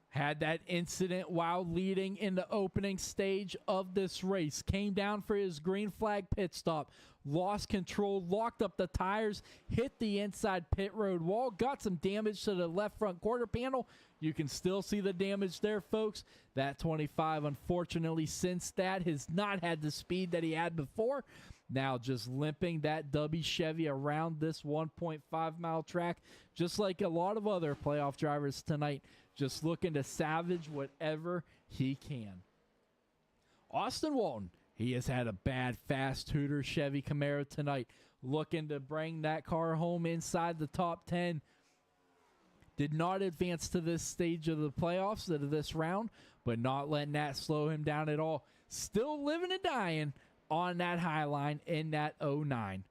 had that incident while leading in the opening stage of this race. Came down for his green flag pit stop. Lost control, locked up the tires, hit the inside pit road wall, got some damage to the left front quarter panel. You can still see the damage there, folks. That 25, unfortunately, since that has not had the speed that he had before. Now just limping that Dubby Chevy around this 1.5-mile track, just like a lot of other playoff drivers tonight, just looking to salvage whatever he can. Austin Walton, he has had a bad fast Hooter Chevy Camaro tonight, looking to bring that car home inside the top 10. Did not advance to this stage of the playoffs, of this round, but not letting that slow him down at all. Still living and dying on that high line in that 09.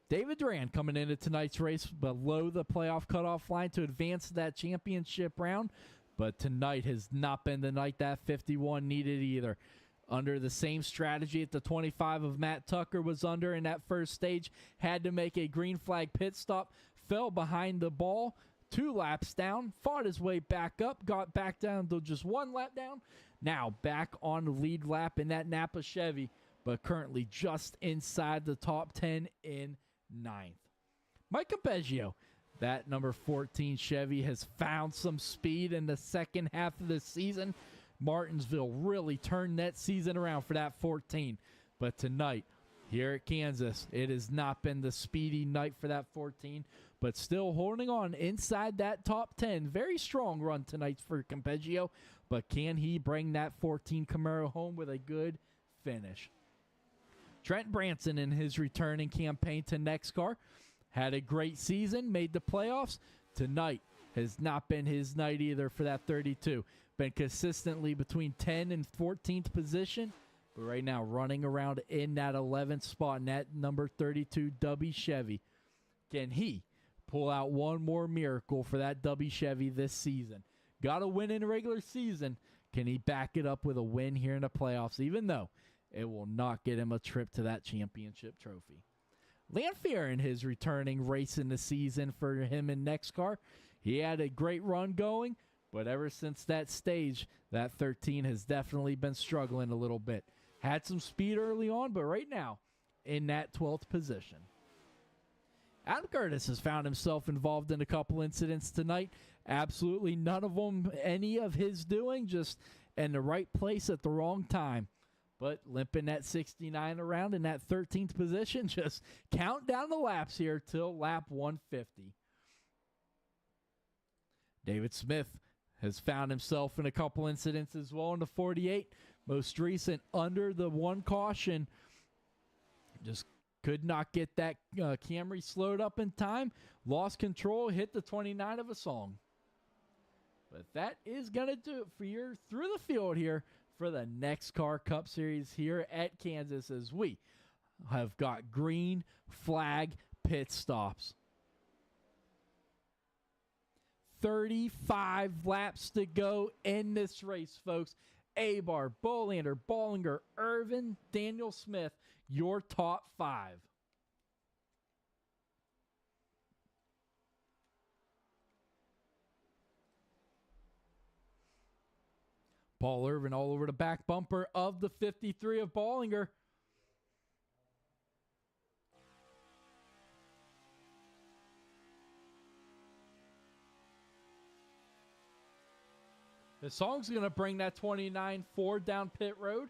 David Duran coming into tonight's race below the playoff cutoff line to advance to that championship round, but tonight has not been the night that 51 needed either. Under the same strategy at the 25 of Matt Tucker was under in that first stage, had to make a green flag pit stop, fell behind the ball, 2 laps down, fought his way back up, got back down to just 1 lap down. Now back on the lead lap in that Napa Chevy, but currently just inside the top 10 in 9th. Mike Campeggio, that number 14 Chevy, has found some speed in the second half of the season. Martinsville really turned that season around for that 14. But tonight, here at Kansas, it has not been the speedy night for that 14, but still holding on inside that top 10. Very strong run tonight for Campeggio, but can he bring that 14 Camaro home with a good finish? Trent Branson in his returning campaign to NEXXTCAR had a great season, made the playoffs. Tonight has not been his night either for that 32. Been consistently between 10 and 14th position, but right now running around in that 11th spot in that number 32 Dubby Chevy. Can he pull out one more miracle for that Dubby Chevy this season? Got a win in the regular season. Can he back it up with a win here in the playoffs, even though it will not get him a trip to that championship trophy? Lanfear in his returning race in the season for him in NEXXTCAR. He had a great run going, but ever since that stage, that 13 has definitely been struggling a little bit. Had some speed early on, but right now, in that 12th position. Adam Curtis has found himself involved in a couple incidents tonight. Absolutely none of them any of his doing, just in the right place at the wrong time. But limping that 69 around in that 13th position, just count down the laps here till lap 150. David Smith has found himself in a couple incidents as well in the 48. Most recent under the one caution. Just could not get that Camry slowed up in time. Lost control, hit the 29 of a song. But that is going to do it for your through the field here for the NEXXTCAR Cup Series here at Kansas, as we have got green flag pit stops. 35 laps to go in this race, folks. Abar, Bolander, Bollinger, Irvin, Daniel Smith, your top 5. Paul Irvin all over the back bumper of the 53 of Bollinger. The song's going to bring that 29 Ford down pit road.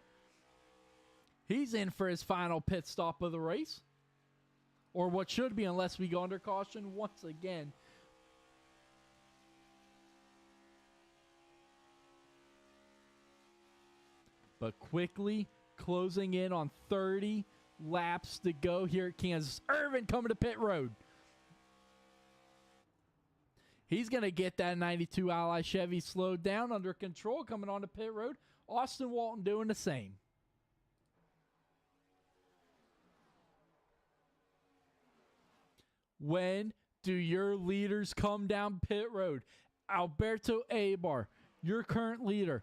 He's in for his final pit stop of the race. Or what should be, unless we go under caution once again. But quickly closing in on 30 laps to go here at Kansas. Irvin coming to pit road. He's going to get that 92 Ally Chevy slowed down under control coming on the pit road. Austin Walton doing the same. When do your leaders come down pit road? Alberto Abar, your current leader,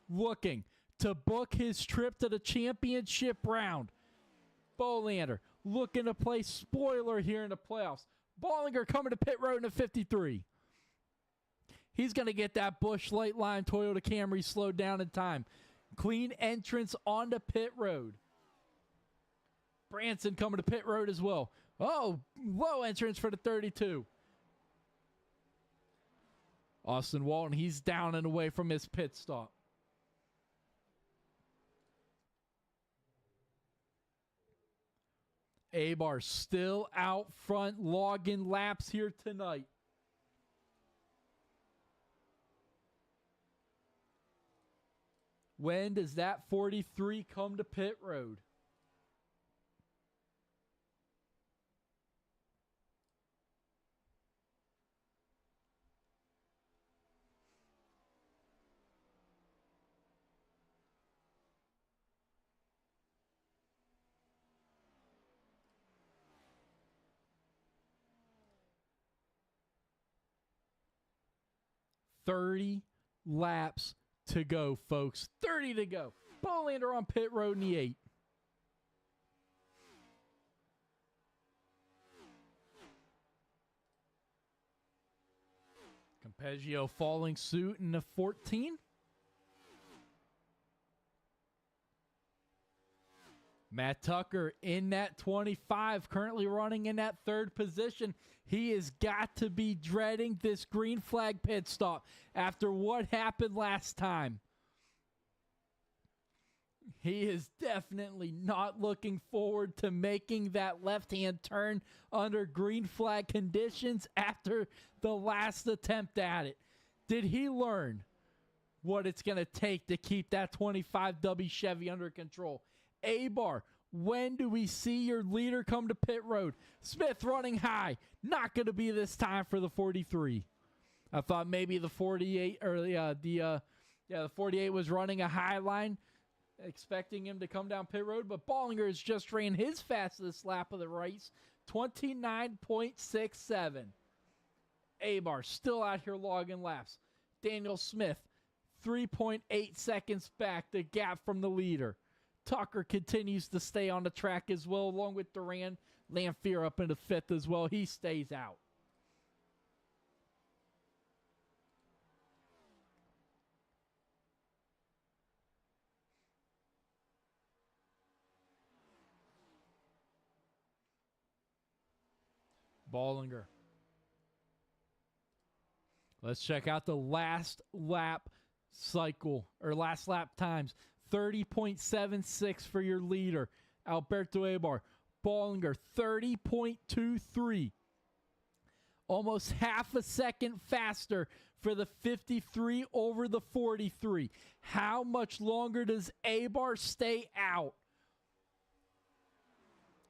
looking to book his trip to the championship round. Bolander looking to play spoiler here in the playoffs. Bollinger coming to pit road in the 53. He's going to get that Busch Light Line Toyota Camry slowed down in time. Clean entrance onto pit road. Branson coming to pit road as well. Oh, low entrance for the 32. Austin Walton, he's down and away from his pit stop. Abar still out front, logging laps here tonight. When does that 43 come to pit road? $30 laps to go, folks. 30 to go. Bolander on pit road in the 8. Campeggio following suit in the 14. Matt Tucker in that 25, currently running in that 3rd position. He has got to be dreading this green flag pit stop after what happened last time. He is definitely not looking forward to making that left-hand turn under green flag conditions after the last attempt at it. Did he learn what it's going to take to keep that 25W Chevy under control? Abar, when do we see your leader come to pit road? Smith running high. Not going to be this time for the 43. I thought maybe the 48 or the 48 was running a high line, expecting him to come down pit road, but Bollinger has just ran his fastest lap of the race, 29.67. Abar still out here logging laps. Daniel Smith, 3.8 seconds back, the gap from the leader. Tucker continues to stay on the track as well, along with Duran. Lamphere up in the 5th as well. He stays out. Ballinger. Let's check out the last lap cycle, or last lap times. 30.76 for your leader, Alberto Abar. Ballinger, 30.23. Almost half a second faster for the 53 over the 43. How much longer does Abar stay out?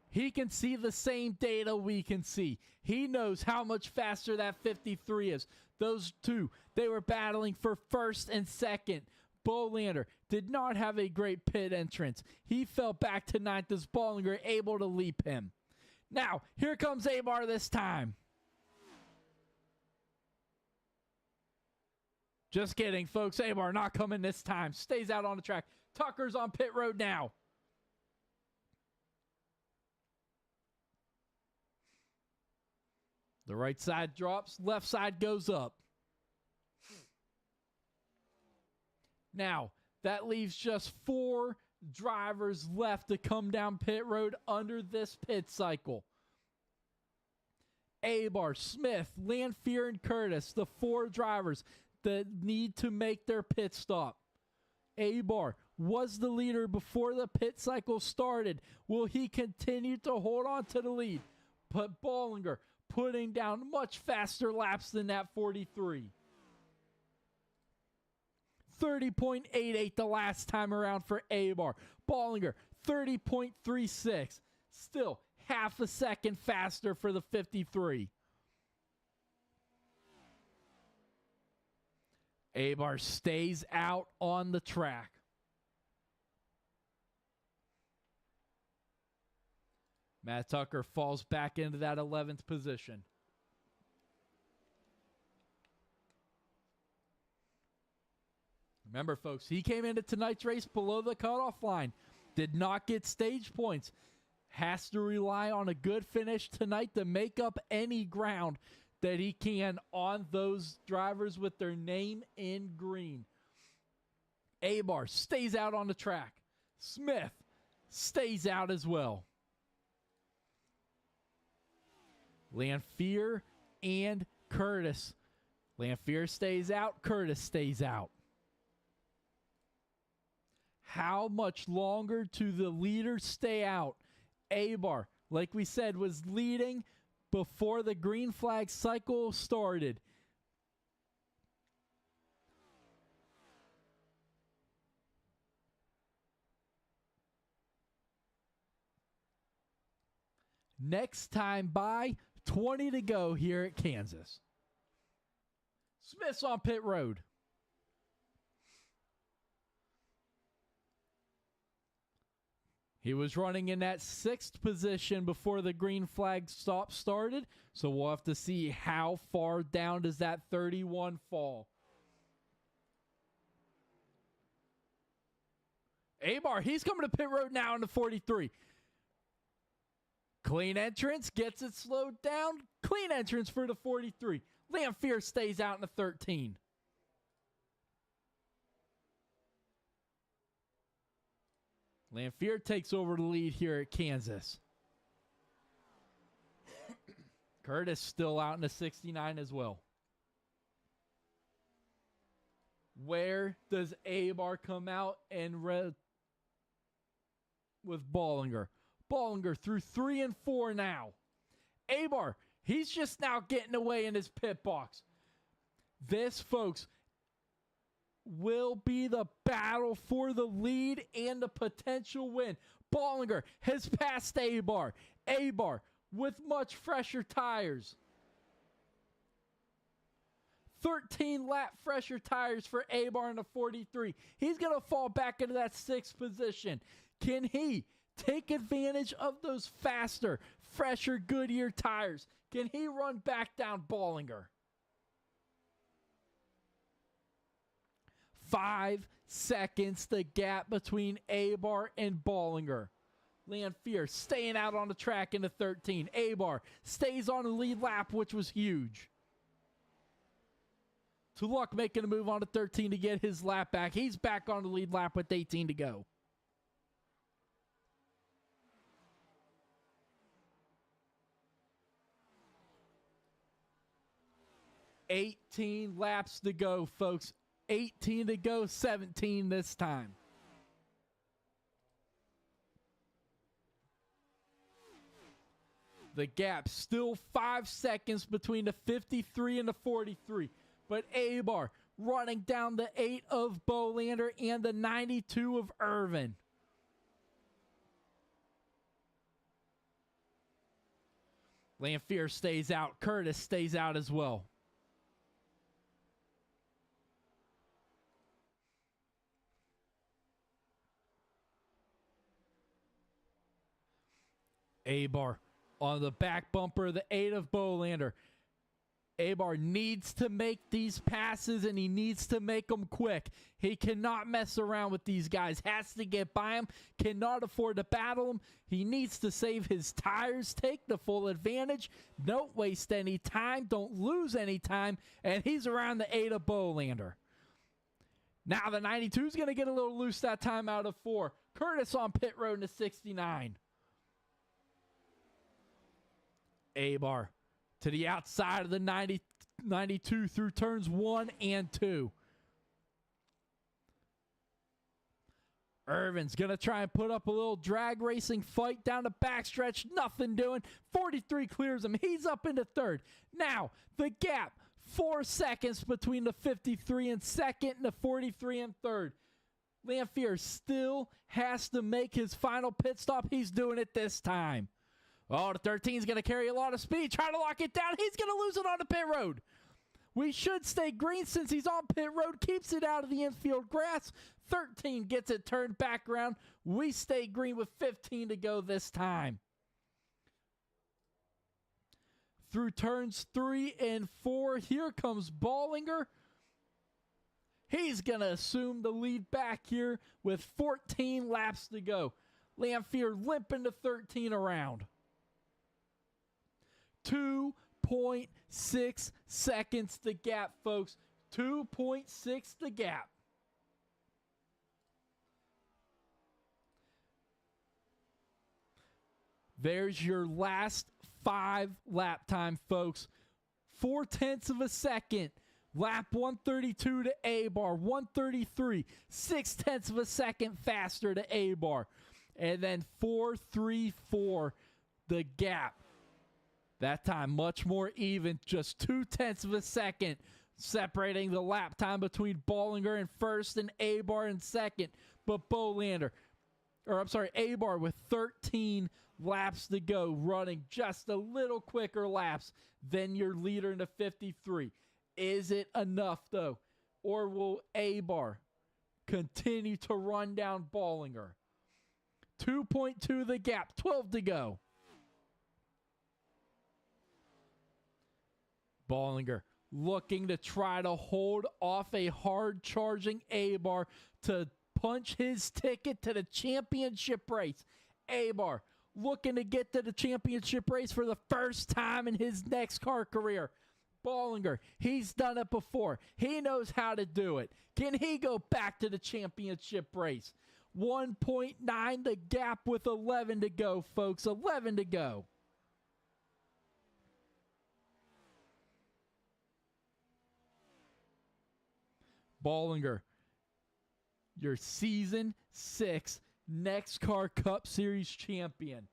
He can see the same data we can see. He knows how much faster that 53 is. Those two, they were battling for first and second. Bolander did not have a great pit entrance. He fell back to ninth as Ballinger able to leap him. Now, here comes Abar this time. Just kidding, folks. Abar not coming this time. Stays out on the track. Tucker's on pit road now. The right side drops, left side goes up. Now, that leaves just 4 drivers left to come down pit road under this pit cycle. Abar, Smith, Lanfear, and Curtis, the 4 drivers that need to make their pit stop. Abar was the leader before the pit cycle started. Will he continue to hold on to the lead? But Ballinger putting down much faster laps than that 43. 30.88 the last time around for Abar. Ballinger, 30.36. Still half a second faster for the 53. Abar stays out on the track. Matt Tucker falls back into that 11th position. Remember, folks, he came into tonight's race below the cutoff line. Did not get stage points. Has to rely on a good finish tonight to make up any ground that he can on those drivers with their name in green. Abar stays out on the track. Smith stays out as well. Lanfear and Curtis. Lanfear stays out. Curtis stays out. How much longer do the leaders stay out? Abar, like we said, was leading before the green flag cycle started. Next time by, 20 to go here at Kansas. Smith's on pit road. He was running in that 6th position before the green flag stop started, so we'll have to see how far down does that 31 fall. Abar, he's coming to pit road now in the 43. Clean entrance, gets it slowed down. Clean entrance for the 43. Lanfear stays out in the 13. Lanfear takes over the lead here at Kansas. Curtis still out in the 69 as well. Where does Abar come out and with Ballinger? Ballinger through 3 and 4 now. Abar, he's just now getting away in his pit box. This, folks, will be the battle for the lead and the potential win. Ballinger has passed Abar. Abar with much fresher tires. 13 lap fresher tires for Abar in the 43. He's going to fall back into that 6th position. Can he take advantage of those faster, fresher Goodyear tires? Can he run back down Ballinger? 5 seconds the gap between Abar and Ballinger. Lanfear staying out on the track in the 13. Abar stays on the lead lap, which was huge. Tuluk making a move on to 13 to get his lap back. He's back on the lead lap with 18 to go. 18 laps to go, folks. 18 to go, 17 this time. The gap still 5 seconds between the 53 and the 43. But Abar running down the 8 of Bolander and the 92 of Irvin. Lanphier stays out. Curtis stays out as well. Abar on the back bumper, the 8 of Bolander. Abar needs to make these passes, and he needs to make them quick. He cannot mess around with these guys. Has to get by them. Cannot afford to battle them. He needs to save his tires, take the full advantage. Don't waste any time. Don't lose any time. And he's around the 8 of Bolander. Now the 92 is going to get a little loose that time out of 4. Curtis on pit road in the 69. Abar to the outside of the 92 through turns 1 and 2. Irvin's going to try and put up a little drag racing fight down the backstretch. Nothing doing. 43 clears him. He's up into third. Now, the gap, 4 seconds between the 53 and second and the 43 and third. Lanphier still has to make his final pit stop. He's doing it this time. Oh, the 13 is going to carry a lot of speed. Trying to lock it down. He's going to lose it on the pit road. We should stay green since he's on pit road. Keeps it out of the infield grass. 13 gets it turned back around. We stay green with 15 to go this time. Through turns 3 and 4, here comes Bollinger. He's going to assume the lead back here with 14 laps to go. Lanphier limping to 13 around. 2.6 seconds the gap, folks. 2.6 the gap. There's your last 5 lap time, folks. 0.4 of a second. Lap 132 to A-bar. 133. 0.6 of a second faster to A-bar. And then 4.34 the gap. That time much more even, just 0.2 of a second separating the lap time between Bollinger in first and A-bar in second. But A-bar with 13 laps to go, running just a little quicker laps than your leader in the 53. Is it enough though? Or will A-bar continue to run down Bollinger? 2.2 the gap, 12 to go. Bollinger looking to try to hold off a hard-charging A-bar to punch his ticket to the championship race. A-bar looking to get to the championship race for the first time in his NEXXTCAR career. Bollinger, he's done it before. He knows how to do it. Can he go back to the championship race? 1.9 the gap with 11 to go, folks. 11 to go. Bollinger, your Season 6 NEXXTCAR Cup Series champion,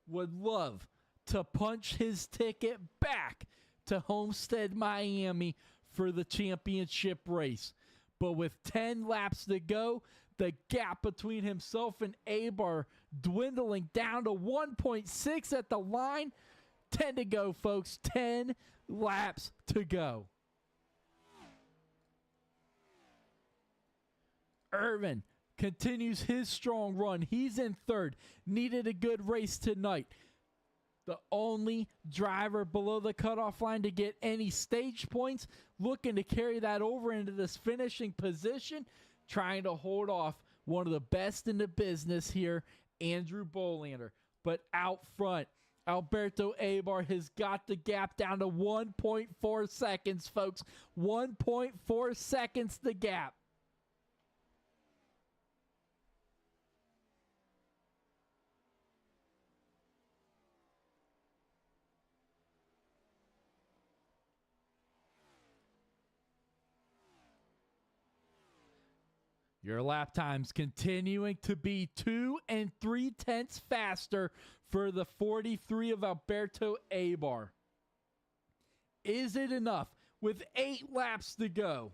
would love to punch his ticket back to Homestead, Miami for the championship race. But with 10 laps to go, the gap between himself and A-bar dwindling down to 1.6 at the line. 10 to go, folks. 10 laps to go. Irvin continues his strong run. He's in third. Needed a good race tonight. The only driver below the cutoff line to get any stage points. Looking to carry that over into this finishing position. Trying to hold off one of the best in the business here, Andrew Bolander. But out front, Alberto A-bar has got the gap down to 1.4 seconds, folks. 1.4 seconds the gap. Your lap times continuing to be 2 3/10 faster for the 43 of Alberto Abar. Is it enough with 8 laps to go?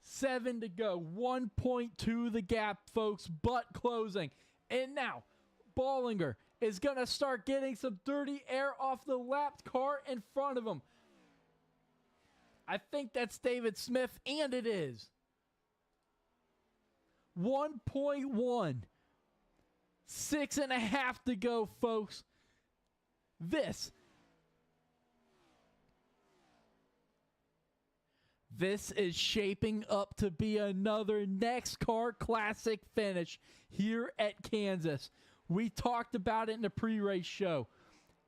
Seven to go. 1.2 the gap, folks, but closing. And now, Bollinger is going to start getting some dirty air off the lapped car in front of him. I think that's David Smith, and it is. 1.1. 6.5 to go, folks. This is shaping up to be another NEXXTCAR Classic finish here at Kansas. We talked about it in the pre-race show,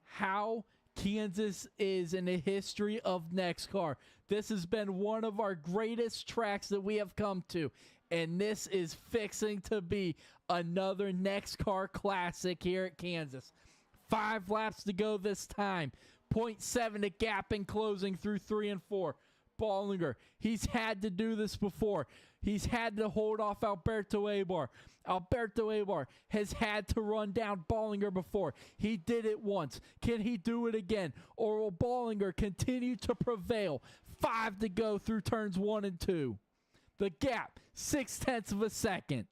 how Kansas is in the history of NEXXTCAR. This has been one of our greatest tracks that we have come to, and this is fixing to be another NEXXTCAR Classic here at Kansas. 5 laps to go this time. 0.7 to gap in closing through 3 and 4. Bollinger, he's had to do this before. He's had to hold off Alberto Abar. Alberto Abar has had to run down Bollinger before. He did it once. Can he do it again? Or will Bollinger continue to prevail? 5 to go through turns 1 and 2. The gap, 0.6 of a second.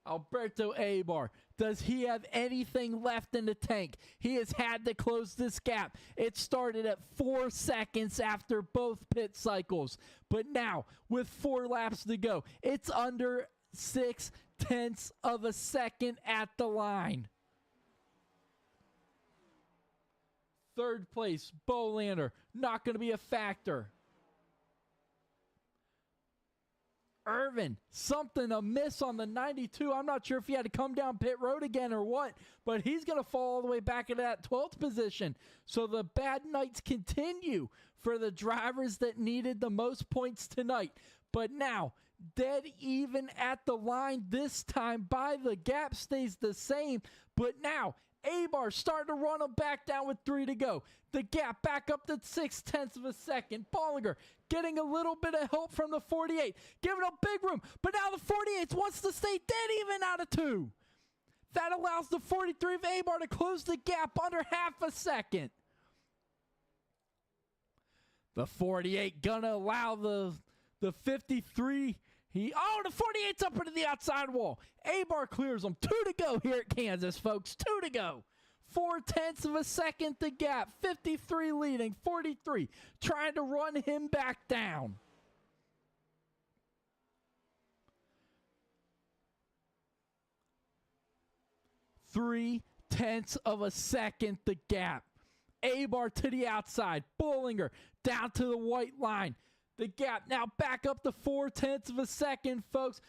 Alberto Abar, does he have anything left in the tank? He has had to close this gap. It started at 4 seconds after both pit cycles. But now, with 4 laps to go, it's under 0.6 of a second at the line. Third place, Bolander, not going to be a factor. Irvin, something amiss on the 92. I'm not sure if he had to come down pit road again or what, but he's going to fall all the way back into that 12th position. So the bad nights continue for the drivers that needed the most points tonight. But now, dead even at the line this time by the gap stays the same. But now, Abar starting to run him back down with 3 to go. The gap back up to 0.6 of a second. Bollinger getting a little bit of help from the 48. Giving him big room. But now the 48 wants to stay dead even out of 2. That allows the 43 of Abar to close the gap under half a second. The 48 gonna allow the 53. The 48's up into the outside wall. Abar clears them. 2 to go here at Kansas, folks. 2 to go. 0.4 of a second the gap. 53 leading. 43 trying to run him back down. .3 of a second the gap. Abar to the outside. Bollinger down to the white line. The gap now back up to 0.4 of a second, folks.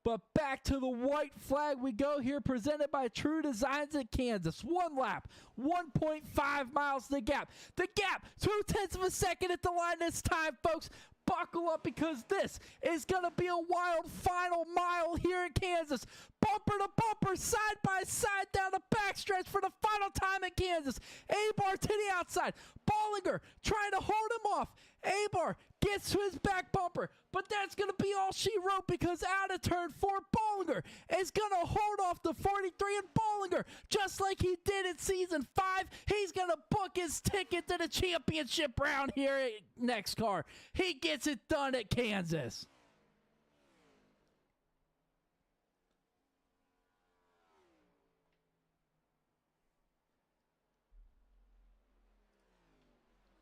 But back to the white flag we go here, presented by True Designs at Kansas. 1 lap, 1.5 miles the gap. The gap, 0.2 of a second at the line this time, folks. Buckle up because this is going to be a wild final mile here in Kansas. Bumper to bumper, side by side down the backstretch for the final time at Kansas. Abar to the outside. Bollinger trying to hold him off. Abar gets to his back bumper, but that's going to be all she wrote because out of turn 4, Bollinger is going to hold off the 43, and Bollinger, just like he did in season 5, he's going to book his ticket to the championship round here at NEXXTCAR. He gets it done at Kansas.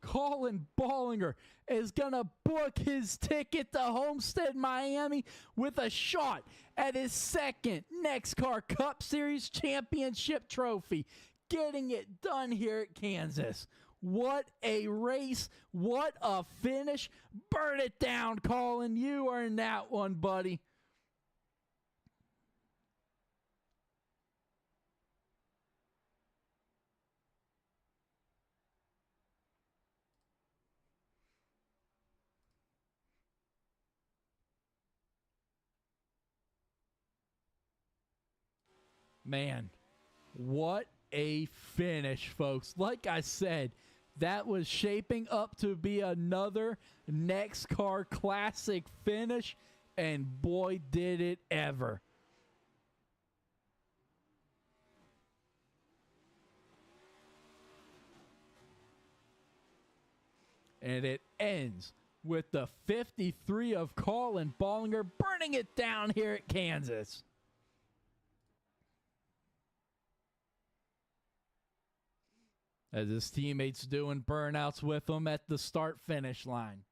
Colin Bollinger is going to book his ticket to Homestead, Miami with a shot at his second NEXXTCAR Cup Series championship trophy. Getting it done here at Kansas. What a race. What a finish. Burn it down, Colin. You are in that one, buddy. Man, what a finish, folks. Like I said, that was shaping up to be another NEXXTCAR Classic finish, and boy, did it ever. And it ends with the 53 of Colin Bollinger burning it down here at Kansas. As his teammates doing burnouts with him at the start-finish line.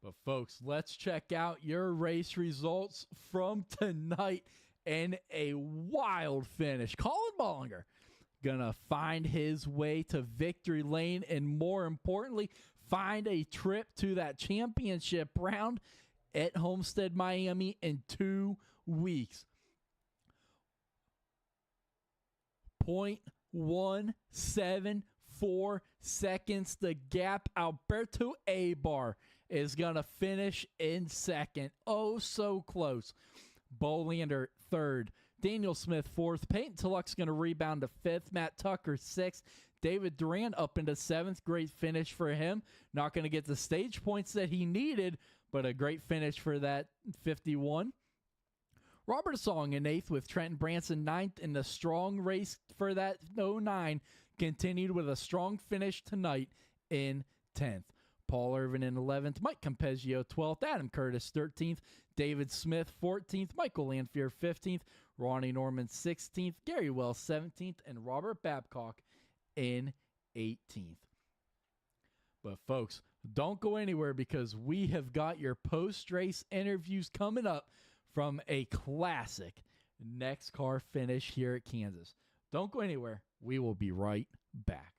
But folks, let's check out your race results from tonight and a wild finish. Colin Bollinger gonna find his way to victory lane and, more importantly, find a trip to that championship round at Homestead, Miami in 2 weeks. 0.174 seconds the gap. Alberto Abar is going to finish in second. Oh, so close. Bolander third. Daniel Smith fourth. Peyton Tulloch's going to rebound to fifth. Matt Tucker sixth. David Duran up into seventh. Great finish for him. Not going to get the stage points that he needed, but a great finish for that 51. Robert Song in eighth with Trenton Branson ninth, and the strong race for that 09 continued with a strong finish tonight in 10th. Paul Irvin in 11th, Mike Campeggio 12th, Adam Curtis 13th, David Smith 14th, Michael Lanfear 15th, Ronnie Norman 16th, Gary Wells 17th, and Robert Babcock in 18th. But folks, don't go anywhere because we have got your post-race interviews coming up from a classic NEXXTCAR finish here at Kansas. Don't go anywhere. We will be right back.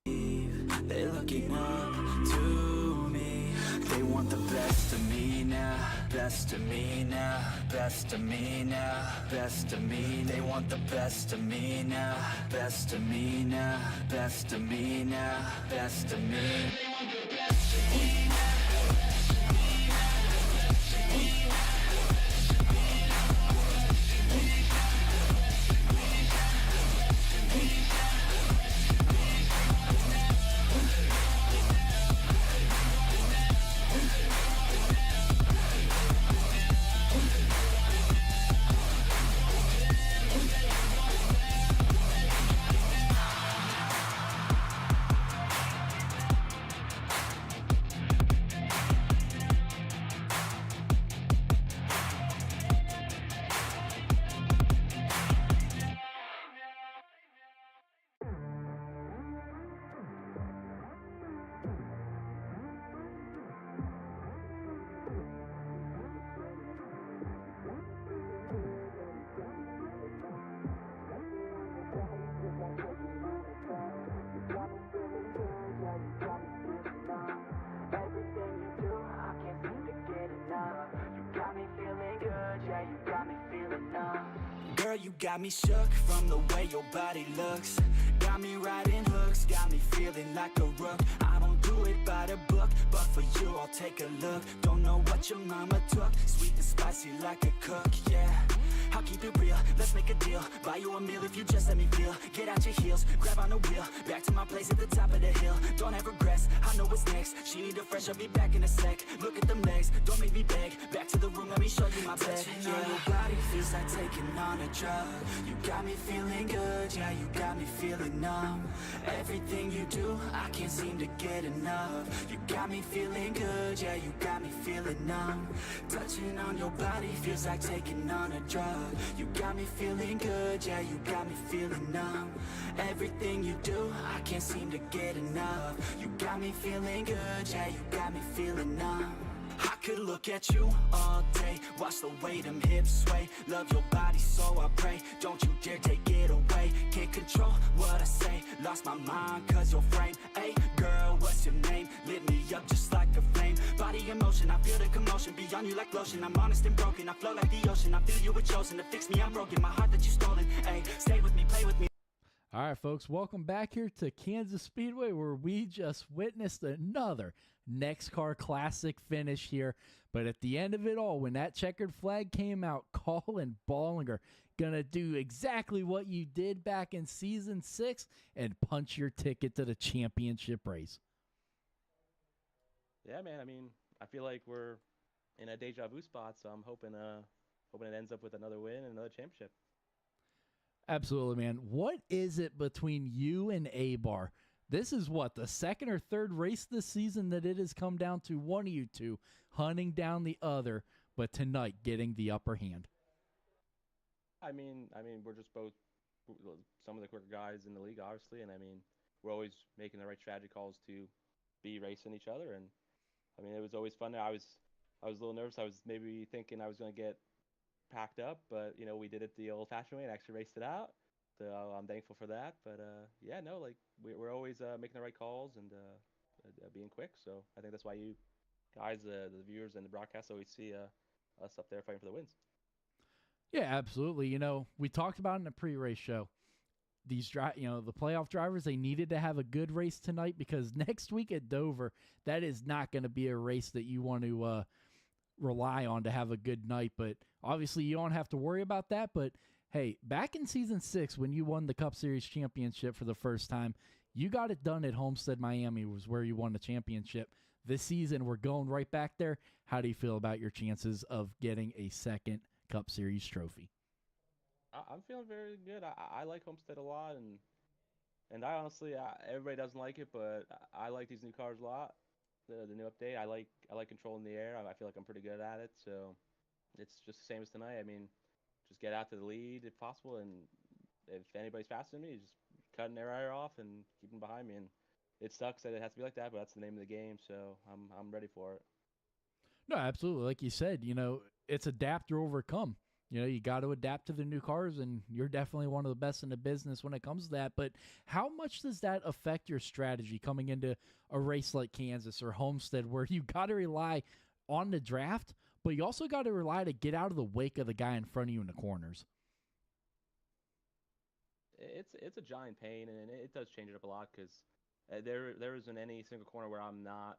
They're looking up to me. They want the best of me now. Best of me now. Best of me now. Best of me. They want the best of me now. Best of me now. Best of me now. Best of me. They want the best of me now. Girl, you got me shook from the way your body looks. Got me riding hooks, got me feeling like a rook. I don't do it by the book, but for you I'll take a look. Don't know what your mama took, sweet and spicy like a cook, yeah. I'll keep it real, let's make a deal. Buy you a meal if you just let me feel. Get out your heels, grab on the wheel. Back to my place at the top of the hill. Don't have regrets, I know what's next. She need a fresh, I'll be back in a sec. Look at them legs, don't make me beg. Back to the room, let me show you my bed. Touching on your body feels like taking on a drug. You got me feeling good, yeah, you got me feeling numb. Everything you do, I can't seem to get enough. You got me feeling good, yeah, you got me feeling numb. Touching on your body feels like taking on a drug. You got me feeling good, yeah, you got me feeling numb. Everything you do, I can't seem to get enough. You got me feeling good, yeah, you got me feeling numb. I could look at you all day, watch the way them hips sway. Love your body, so I pray, don't you dare take it away. Can't control what I say, lost my mind cause your frame. Hey girl, what's your name? Lit me up just like a flame. Body body in motion, I feel the commotion. Beyond you like lotion, I'm honest and broken. I flow like the ocean, I feel you were chosen. To fix me, I'm broken, my heart that you stolen. Hey, stay with me, play with me. All right, folks, welcome back here to Kansas Speedway, where we just witnessed another NEXXTCAR Classic finish here. But at the end of it all, when that checkered flag came out, Colin Bollinger gonna do exactly what you did back in Season 6 and punch your ticket to the championship race. Yeah, man. I mean, I feel like we're in a deja vu spot, so I'm hoping it ends up with another win and another championship. Absolutely, man. What is it between you and A-Bar? This is what, the second or third race this season that it has come down to one of you two hunting down the other, but tonight getting the upper hand. I mean, we're just both some of the quicker guys in the league, obviously, and I mean, we're always making the right strategy calls to be racing each other, and I mean, it was always fun. I was a little nervous. I was maybe thinking I was going to get packed up, but you know, we did it the old-fashioned way and actually raced it out. So I'm thankful for that. But yeah, no, like we're always making the right calls and being quick. So I think that's why you guys, the viewers and the broadcast, always see us up there fighting for the wins. Yeah, absolutely. You know, we talked about in the pre-race show, the playoff drivers, they needed to have a good race tonight because next week at Dover, that is not going to be a race that you want to rely on to have a good night. But obviously you don't have to worry about that. But hey, back in Season 6 when you won the Cup Series championship for the first time, you got it done at Homestead, Miami, was where you won the championship. This season, we're going right back there. How do you feel about your chances of getting a second Cup Series trophy? I'm feeling very good. I like Homestead a lot, and I honestly, everybody doesn't like it, but I like these new cars a lot. The new update, I like controlling the air. I feel like I'm pretty good at it, so it's just the same as tonight. I mean, just get out to the lead if possible, and if anybody's faster than me, just cutting their air off and keeping behind me. And it sucks that it has to be like that, but that's the name of the game, so I'm ready for it. No, absolutely. Like you said, you know, it's adapt or overcome. You know, you got to adapt to the new cars, and you're definitely one of the best in the business when it comes to that. But how much does that affect your strategy coming into a race like Kansas or Homestead where you got to rely on the draft, but you also got to rely to get out of the wake of the guy in front of you in the corners? It's a giant pain, and it does change it up a lot because there isn't any single corner where I'm not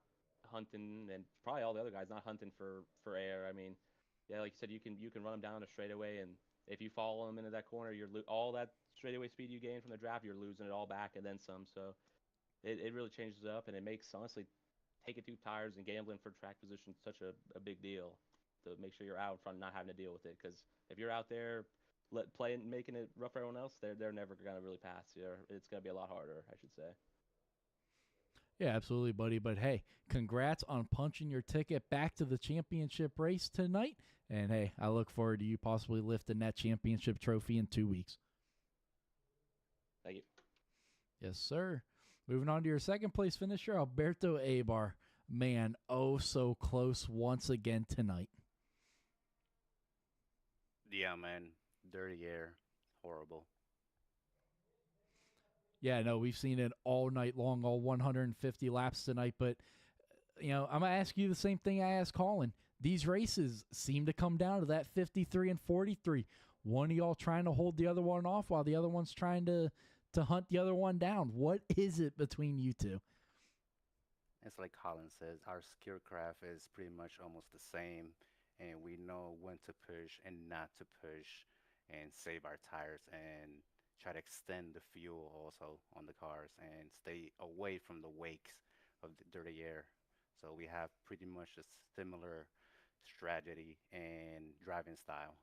hunting, and probably all the other guys not hunting for air. I mean, yeah, like you said, you can run them down a straightaway, and if you follow them into that corner, all that straightaway speed you gain from the draft, you're losing it all back and then some. So it really changes it up, and it makes, honestly, taking two tires and gambling for track position such a big deal to make sure you're out in front and not having to deal with it. Because if you're out there making it rough for everyone else, they're never gonna really pass you. It's gonna be a lot harder, I should say. Yeah, absolutely, buddy. But hey, congrats on punching your ticket back to the championship race tonight. And hey, I look forward to you possibly lifting that championship trophy in 2 weeks. Thank you. Yes, sir. Moving on to your second place finisher, Alberto A-Bar. Man, oh so close once again tonight. Yeah, man. Dirty air. Horrible. Yeah, no, we've seen it all night long, all 150 laps tonight. But, you know, I'm going to ask you the same thing I asked Colin. These races seem to come down to that 53 and 43. One of y'all trying to hold the other one off while the other one's trying to hunt the other one down. What is it between you two? It's like Colin says, our skill craft is pretty much almost the same, and we know when to push and not to push and save our tires and try to extend the fuel also on the cars and stay away from the wakes of the dirty air. So we have pretty much a similar strategy and driving style.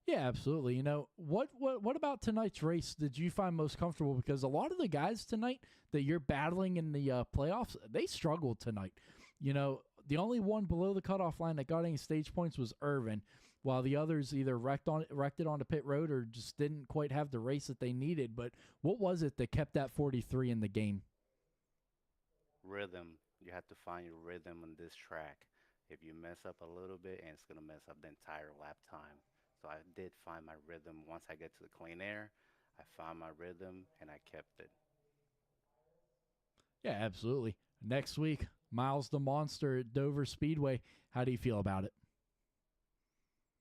Yeah, absolutely. You know, what about tonight's race did you find most comfortable? Because a lot of the guys tonight that you're battling in the playoffs, they struggled tonight. You know, the only one below the cutoff line that got any stage points was Irvin, while the others either wrecked it onto pit road or just didn't quite have the race that they needed. But what was it that kept that 43 in the game? Rhythm. You have to find your rhythm on this track. If you mess up a little bit, and it's going to mess up the entire lap time. So I did find my rhythm. Once I get to the clean air, I found my rhythm, and I kept it. Yeah, absolutely. Next week, Miles the Monster at Dover Speedway. How do you feel about it?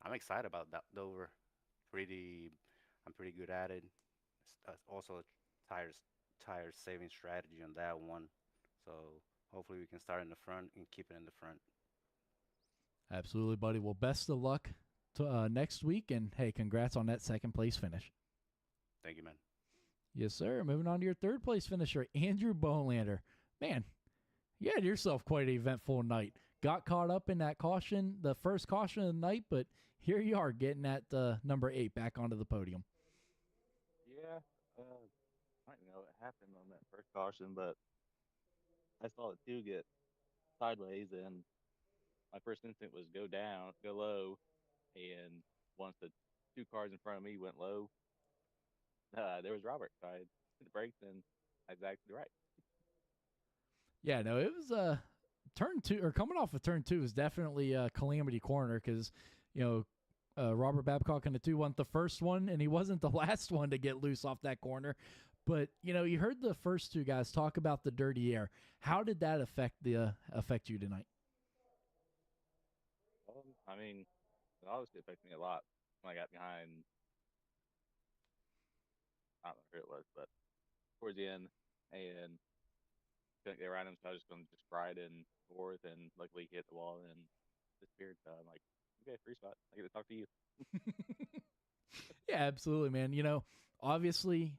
I'm excited about that Dover. I'm pretty good at it. Also, tire saving strategy on that one. So hopefully we can start in the front and keep it in the front. Absolutely, buddy. Well, best of luck to next week, and hey, congrats on that second place finish. Thank you, man. Yes, sir. Moving on to your third place finisher, Andrew Bolander. Man, you had yourself quite an eventful night. Got caught up in that caution, the first caution of the night, but here you are getting at number 8 back onto the podium. Yeah, I don't know what happened on that first caution, but I saw the two get sideways, and my first instinct was go low, and once the two cars in front of me went low, there was Robert. So I hit the brakes, and I was exactly right. Yeah, no, it was turn 2, or coming off of turn 2 is definitely a calamity corner because, Robert Babcock in the 2 wasn't the first one, and he wasn't the last one to get loose off that corner. But, you heard the first two guys talk about the dirty air. How did that affect you tonight? I mean, it obviously affected me a lot when I got behind. I don't know who it was, but towards the end, and couldn't get around him, so I was just going to just ride in fourth, and luckily he hit the wall and disappeared. So I'm like, okay, free spot. I get to talk to you. Yeah, absolutely, man. Obviously,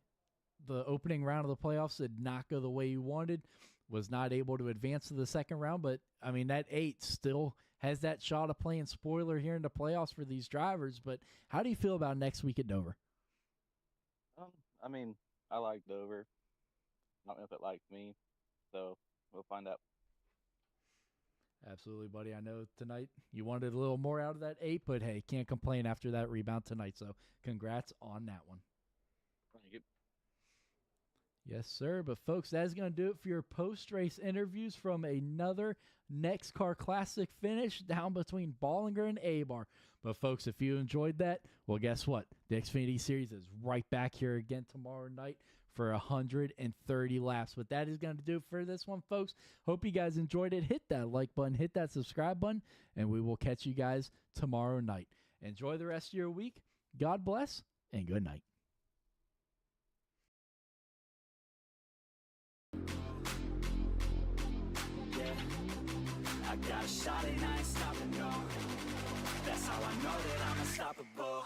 the opening round of the playoffs did not go the way you wanted, was not able to advance to the second round, but, I mean, that 8 still has that shot of playing spoiler here in the playoffs for these drivers. But how do you feel about next week at Dover? I mean, I like Dover. I don't know if it likes me, so we'll find out. Absolutely, buddy. I know tonight you wanted a little more out of that 8, but hey, can't complain after that rebound tonight. So congrats on that one. Thank you. Yes, sir. But folks, that is going to do it for your post-race interviews from another NEXXTCAR Classic finish down between Bollinger and Abar. But folks, if you enjoyed that, well, guess what? The Xfinity Series is right back here again tomorrow night for 130 laps. But that is going to do it for this one, folks. Hope you guys enjoyed it. Hit that like button, hit that subscribe button, and we will catch you guys tomorrow night. Enjoy the rest of your week. God bless, and good night. I got a shot and I ain't stopping, no. That's how I know that I'm unstoppable.